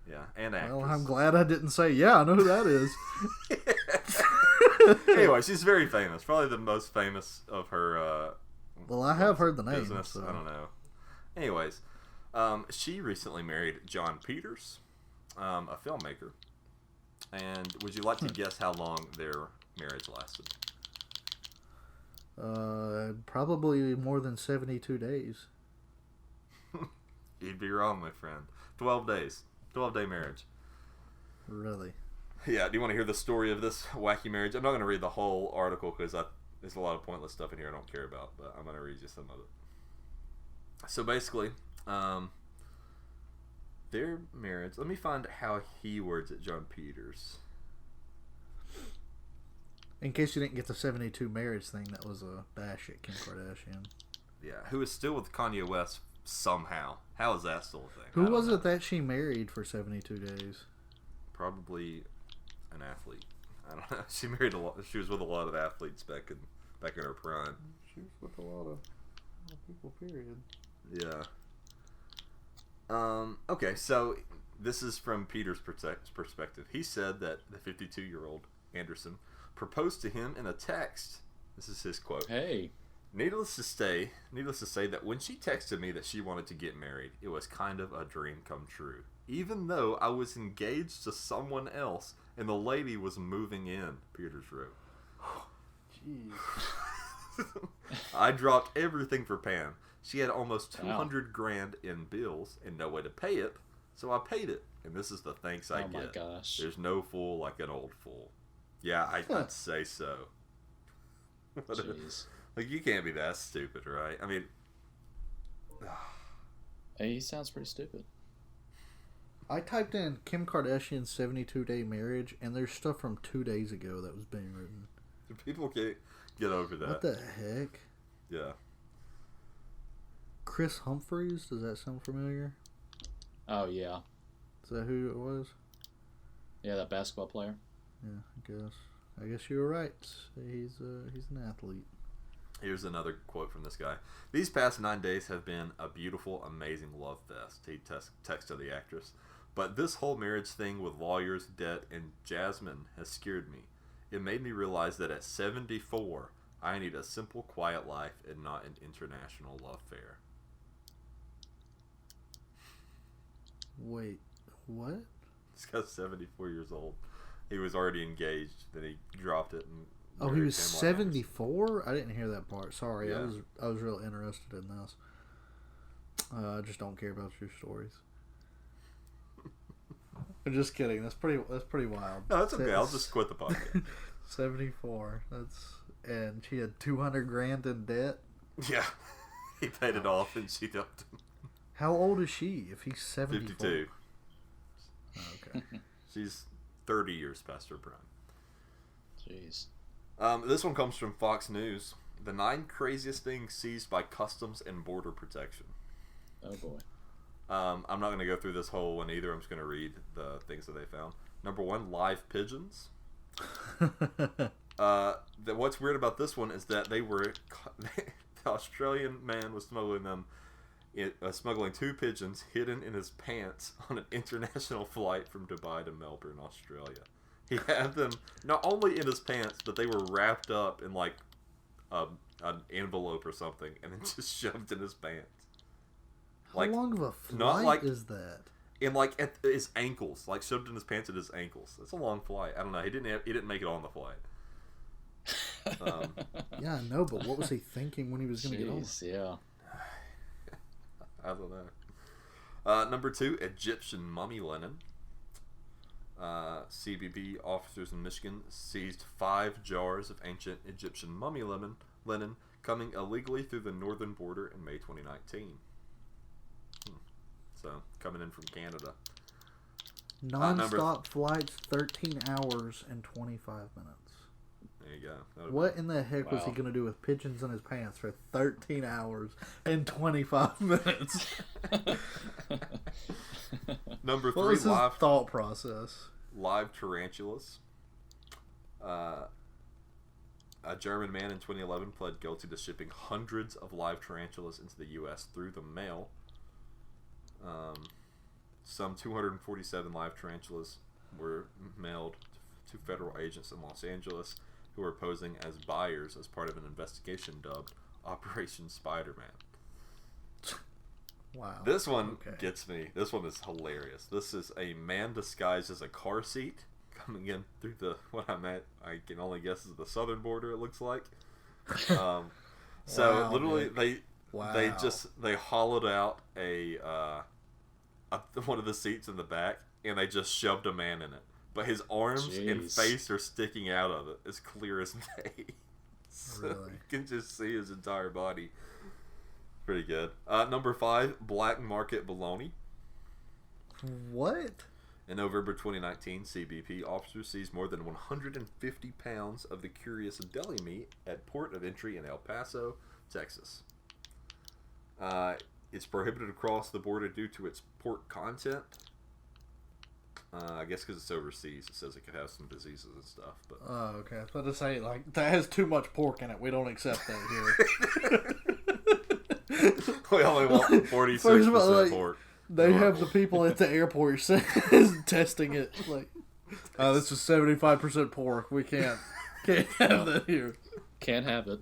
B: Yeah, and actress.
D: Well, I'm glad I didn't say, yeah, I know who that is.
B: Anyway, she's very famous. Probably the most famous of her.
D: Well, I have heard the name.
B: Business.
D: So.
B: I don't know. Anyways, she recently married John Peters, a filmmaker. And would you like to guess how long their marriage lasted?
D: Probably more than 72 days.
B: You'd be wrong, my friend. 12 days. 12-day marriage.
D: Really?
B: Yeah, do you want to hear the story of this wacky marriage? I'm not going to read the whole article because there's a lot of pointless stuff in here I don't care about, but I'm going to read you some of it. So basically, their marriage. Let me find how he words it, John Peters.
D: In case you didn't get the 72 marriage thing, that was a bash at Kim Kardashian.
B: Yeah, who is still with Kanye West somehow. How is that still a thing?
D: Who was it that she married for 72 days?
B: Probably an athlete. I don't know. She married a lot. She was with a lot of athletes back in her prime.
D: She was with a lot of people, period.
B: Yeah. Okay, so this is from Peter's perspective. He said that the 52-year-old Anderson proposed to him in a text. This is his quote.
E: Hey.
B: Needless to say that when she texted me that she wanted to get married, it was kind of a dream come true. Even though I was engaged to someone else and the lady was moving in, Peters wrote.
D: Jeez.
B: I dropped everything for Pam. She had almost $200,000 in bills and no way to pay it, so I paid it. And this is the thanks I get.
E: Oh my gosh.
B: There's no fool like an old fool. Yeah, I'd say so.
E: Jeez.
B: Like, you can't be that stupid, right? I mean...
E: Hey, he sounds pretty stupid.
D: I typed in Kim Kardashian's 72-day marriage, and there's stuff from 2 days ago that was being written.
B: People can't get over that.
D: What the heck?
B: Yeah.
D: Chris Humphries, does that sound familiar?
E: Oh, yeah.
D: Is that who it was?
E: Yeah, that basketball player.
D: Yeah, I guess you were right. He's an athlete.
B: Here's another quote from this guy. These past 9 days have been a beautiful, amazing love fest, he texted the actress. But this whole marriage thing with lawyers, debt, and Jasmine has scared me. It made me realize that at 74, I need a simple, quiet life and not an international love affair.
D: Wait, what?
B: This guy's 74 years old. He was already engaged. Then he dropped it. And
D: oh, he was 74? I didn't hear that part. Sorry,
B: Yeah.
D: I was real interested in this. I just don't care about your stories. I'm just kidding. That's pretty wild.
B: No, that's okay. I'll just quit the podcast.
D: 74. And she had $200,000 in debt.
B: Yeah, he paid it off, and she dumped him.
D: How old is she? If he's 74.
B: 52.
D: Oh, okay.
B: She's 30 years past her prime.
E: Jeez.
B: This one comes from Fox News. The 9 craziest things seized by Customs and Border Protection.
E: Oh boy.
B: I'm not going to go through this whole one either. I'm just going to read the things that they found. Number 1, live pigeons. What's weird about this one is that the Australian man was smuggling 2 pigeons hidden in his pants on an international flight from Dubai to Melbourne, Australia. He had them not only in his pants, but they were wrapped up in like an envelope or something, and then just shoved in his pants.
D: How long of a flight is that?
B: In like at his ankles, like shoved in his pants at his ankles. That's a long flight. I don't know. He didn't make it on the flight.
D: Yeah, I know, but what was he thinking when he was going to get on?
E: Yeah.
B: I don't know. Number 2, Egyptian mummy linen. CBP officers in Michigan seized 5 jars of ancient Egyptian mummy linen coming illegally through the northern border in May 2019. So, coming in from Canada.
D: Non-stop flights, 13 hours and 25 minutes.
B: There you go.
D: What in the heck was he going to do with pigeons in his pants for 13 hours and 25 minutes?
B: Number 3,
D: what was his thought process?
B: Live tarantulas. A German man in 2011 pled guilty to shipping hundreds of live tarantulas into the U.S. through the mail. Some 247 live tarantulas were mailed to federal agents in Los Angeles who were posing as buyers as part of an investigation dubbed Operation Spider-Man.
D: Wow.
B: This one gets me. This one is hilarious. This is a man disguised as a car seat coming in through I can only guess is the southern border, it looks like. So
D: wow,
B: literally
D: dude.
B: they hollowed out one of the seats in the back, and they just shoved a man in it. But his arms and face are sticking out of it as clear as day. So
D: really?
B: You can just see his entire body. Pretty good. Number 5, black market bologna.
D: What?
B: In November 2019, CBP officers seized more than 150 pounds of the curious deli meat at port of entry in El Paso, Texas. It's prohibited across the border due to its pork content. I guess because it's overseas, it says it could have some diseases and stuff. But
D: oh, okay. I was about to say, like, that has too much pork in it. We don't accept that here.
B: We only want 46% pork.
D: They have the people at the airport testing it. Like, oh, this is 75% pork. We can't have that here.
E: Can't have it.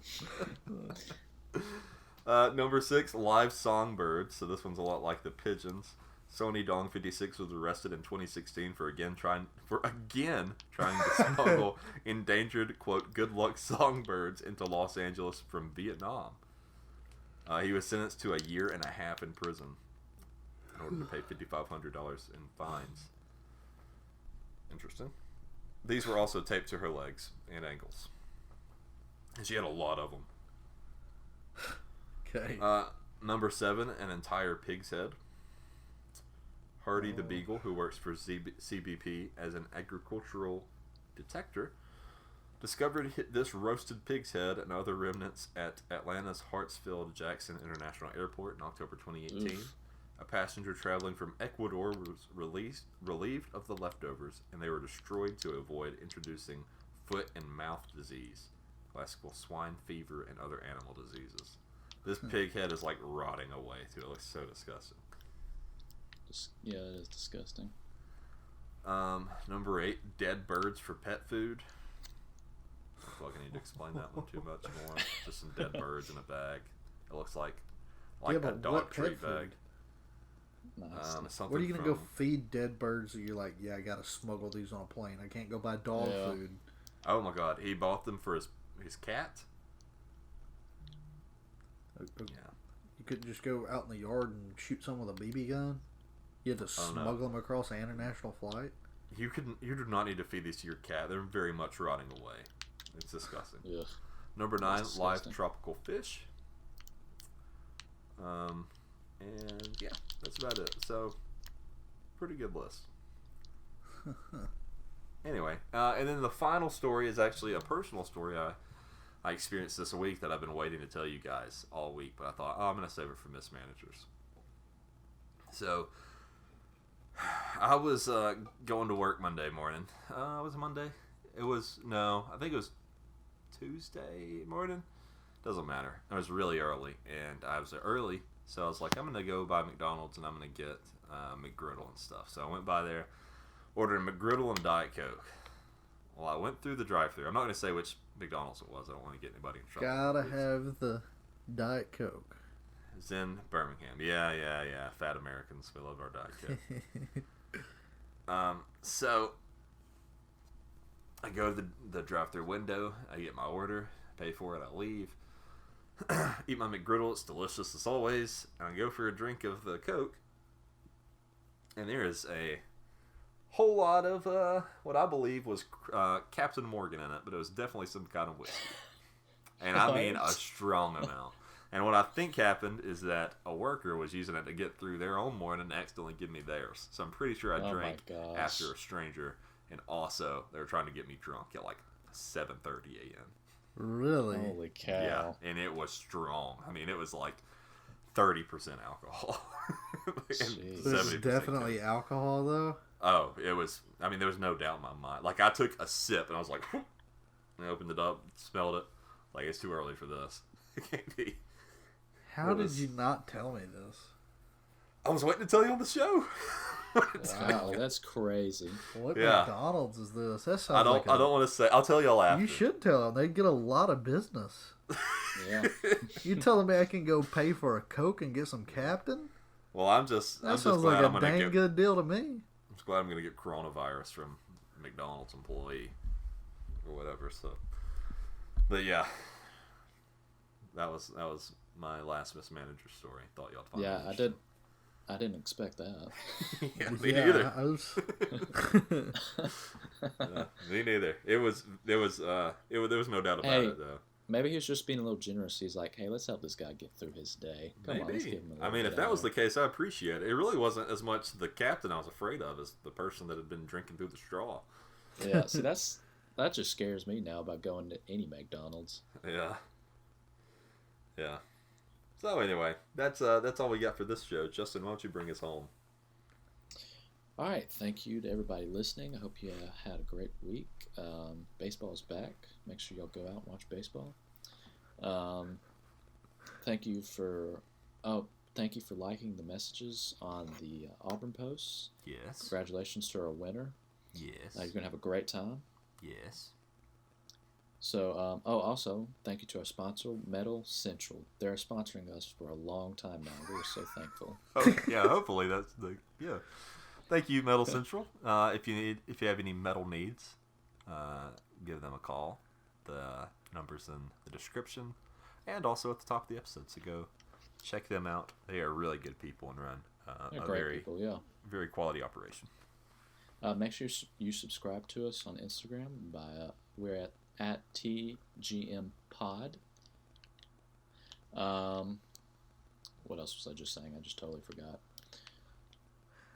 B: Number 6, live songbirds. So this one's a lot like the pigeons. Sony Dong 56 was arrested in 2016 for again trying to smuggle endangered, quote, good luck songbirds into Los Angeles from Vietnam. He was sentenced to 1.5 years in prison in order to pay $5,500 in fines. Interesting. These were also taped to her legs and ankles. And she had a lot of them.
D: Okay.
B: Number 7, an entire pig's head. Hardy the Beagle, who works for CBP as an agricultural detector, discovered this roasted pig's head and other remnants at Atlanta's Hartsfield-Jackson International Airport in October 2018. Oof. A passenger traveling from Ecuador was relieved of the leftovers, and they were destroyed to avoid introducing foot and mouth disease, classical swine fever, and other animal diseases. This pig head is like rotting away, too. It looks so disgusting.
E: Yeah, it is disgusting.
B: Number 8, dead birds for pet food. I feel like I need to explain that one too much more. Just some dead birds in a bag. It looks like a dog treat bag.
E: Nice.
D: What are you gonna go feed dead birds that you're like, yeah, I gotta smuggle these on a plane. I can't go buy dog food.
B: Oh my god, he bought them for his cat.
D: Yeah. You couldn't just go out in the yard and shoot some with a BB gun? You had to smuggle them across an international flight?
B: You do not need to feed these to your cat. They're very much rotting away. It's disgusting.
E: Ugh.
B: Number 9, live tropical fish. And yeah, that's about it. So, pretty good list. Anyway, and then the final story is actually a personal story I experienced this week that I've been waiting to tell you guys all week, but I thought, I'm going to save it for mismanagers. So, I was going to work Monday morning. Was it Monday? I think it was Tuesday morning. Doesn't matter. It was really early, and I was early, so I was like, I'm going to go by McDonald's, and I'm going to get McGriddle and stuff. So I went by there, ordered a McGriddle and Diet Coke. Well, I went through the drive-thru. I'm not going to say which McDonald's it was. I don't want to get anybody in trouble.
D: Gotta have the Diet Coke.
B: It's in Birmingham. Yeah. Fat Americans. We love our Diet Coke. So I go to the drive-thru window. I get my order. Pay for it. I leave. Eat my McGriddle. It's delicious as always. And I go for a drink of the Coke. And there is a whole lot of what I believe was Captain Morgan in it, but it was definitely some kind of whiskey. And I mean a strong amount. And what I think happened is that a worker was using it to get through their own morning and accidentally give me theirs. So I'm pretty sure I drank after a stranger. And also, they were trying to get me drunk at like 7:30 a.m.
D: Really?
E: Holy cow.
B: Yeah, and it was strong. I mean, it was like 30% alcohol.
D: There's definitely alcohol, though?
B: Oh, it was. I mean, there was no doubt in my mind. Like, I took a sip, and I was like, and I opened it up, smelled it. Like, it's too early for this. It can't be.
D: How did you not tell me this?
B: I was waiting to tell you on the show.
E: Wow, that's crazy.
D: What McDonald's is this? That sounds
B: I don't want to say. I'll tell y'all after.
D: You should tell them. They get a lot of business.
E: Yeah.
D: You telling me I can go pay for a Coke and get some Captain?
B: Well, I'm just
D: sounds like a dang good deal to me.
B: I'm just glad I'm going to get coronavirus from McDonald's employee or whatever. So, but yeah, that was my last mismanager story. Thought y'all find
E: I did. I didn't expect that.
B: Yeah, me neither. Me neither. There was no doubt about it though.
E: Maybe he was just being a little generous. He's like, hey, let's help this guy get through his day. Come on, let's give him a little
B: I mean,
E: bit
B: if that
E: out
B: was
E: there.
B: the case, I appreciate it. It really wasn't as much the captain I was afraid of as the person that had been drinking through the straw.
E: Yeah, see, that just scares me now about going to any McDonald's.
B: Yeah. Yeah. So anyway, that's all we got for this show. Justin, why don't you bring us home?
E: All right, thank you to everybody listening. I hope you had a great week. Baseball's back. Make sure y'all go out and watch baseball. Thank you for liking the messages on the Auburn posts.
B: Yes.
E: Congratulations to our winner.
B: Yes.
E: You're gonna have a great time.
B: Yes.
E: So, also, thank you to our sponsor, Metal Central. They're sponsoring us for a long time now. We're so thankful.
B: Oh, yeah, hopefully that's yeah. Thank you, Metal Central. If you have any metal needs, give them a call. The number's in the description and also at the top of the episode. So go check them out. They are really good people and run
E: They're
B: a
E: great people, yeah.
B: very quality operation.
E: Make sure you subscribe to us on Instagram by we're at TGM Pod. What else was I just saying? I just totally forgot.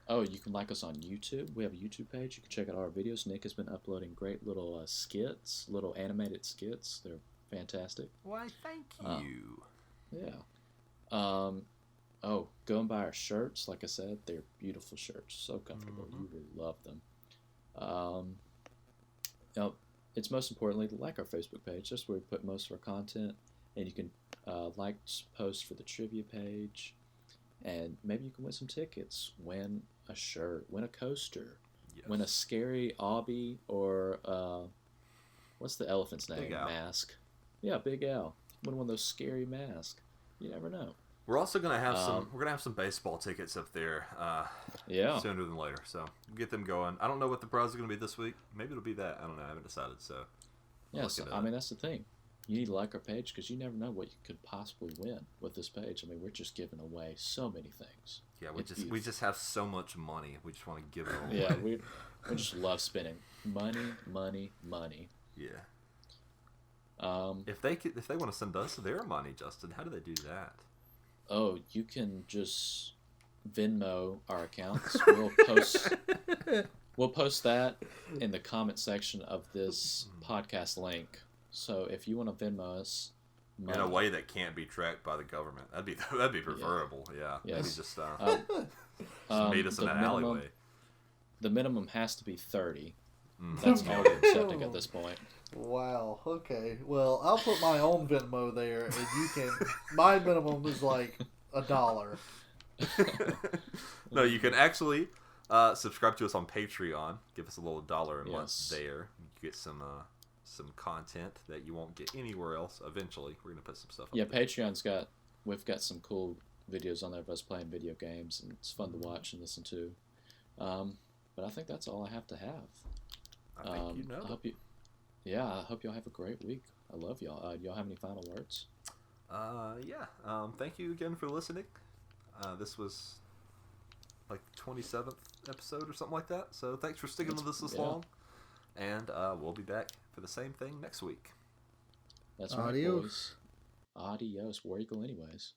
E: Oh, you can like us on YouTube. We have a YouTube page. You can check out our videos. Nick has been uploading great little skits, little animated skits. They're fantastic.
B: Why, thank you.
E: Yeah. Oh, go and buy our shirts. Like I said, they're beautiful shirts. So comfortable. You really love them. It's most importantly to like our Facebook page. That's where we put most of our content. And you can like, post for the trivia page. And maybe you can win some tickets, win a shirt, win a coaster, win a scary obby or what's the elephant's name?
B: Big Al.
E: Mask. Yeah, Big Al. Win one of those scary masks. You never know.
B: We're also gonna have some baseball tickets up there.
E: Yeah.
B: Sooner than later. So get them going. I don't know what the prize is gonna be this week. Maybe it'll be that. I don't know. I haven't decided. So
E: yeah. So I mean, that's the thing. You need to like our page because you never know what you could possibly win with this page. I mean, we're just giving away so many things.
B: Yeah, we just have so much money. We just want to give it away.
E: Yeah, we just love spending money.
B: Yeah. If they want to send us their money, Justin, how do they do that?
E: Oh, you can just Venmo our accounts. We'll post that in the comment section of this podcast link. So if you want to Venmo us money,
B: in a way that can't be tracked by the government, that'd be preferable. Yeah.
E: Yes.
B: Maybe just meet us in an
E: minimum,
B: alleyway.
E: The minimum has to be 30.
B: Mm.
E: That's all we're accepting at this point.
D: Wow. Okay. Well, I'll put my own Venmo there, and you can. My minimum is like $1.
B: No, you can actually subscribe to us on Patreon. Give us a little $1 a month there. You get some content that you won't get anywhere else. Eventually, we're gonna put some stuff up there.
E: Patreon's we've got some cool videos on there of us playing video games, and it's fun to watch and listen to. But I think that's all I have to have.
B: I think you know.
E: I hope y'all have a great week. I love y'all. Y'all have any final words?
B: Thank you again for listening. This was like the 27th episode or something like that. So thanks for sticking with us this long. And we'll be back for the same thing next week.
E: That's right, boys. Adios. War Eagle anyways.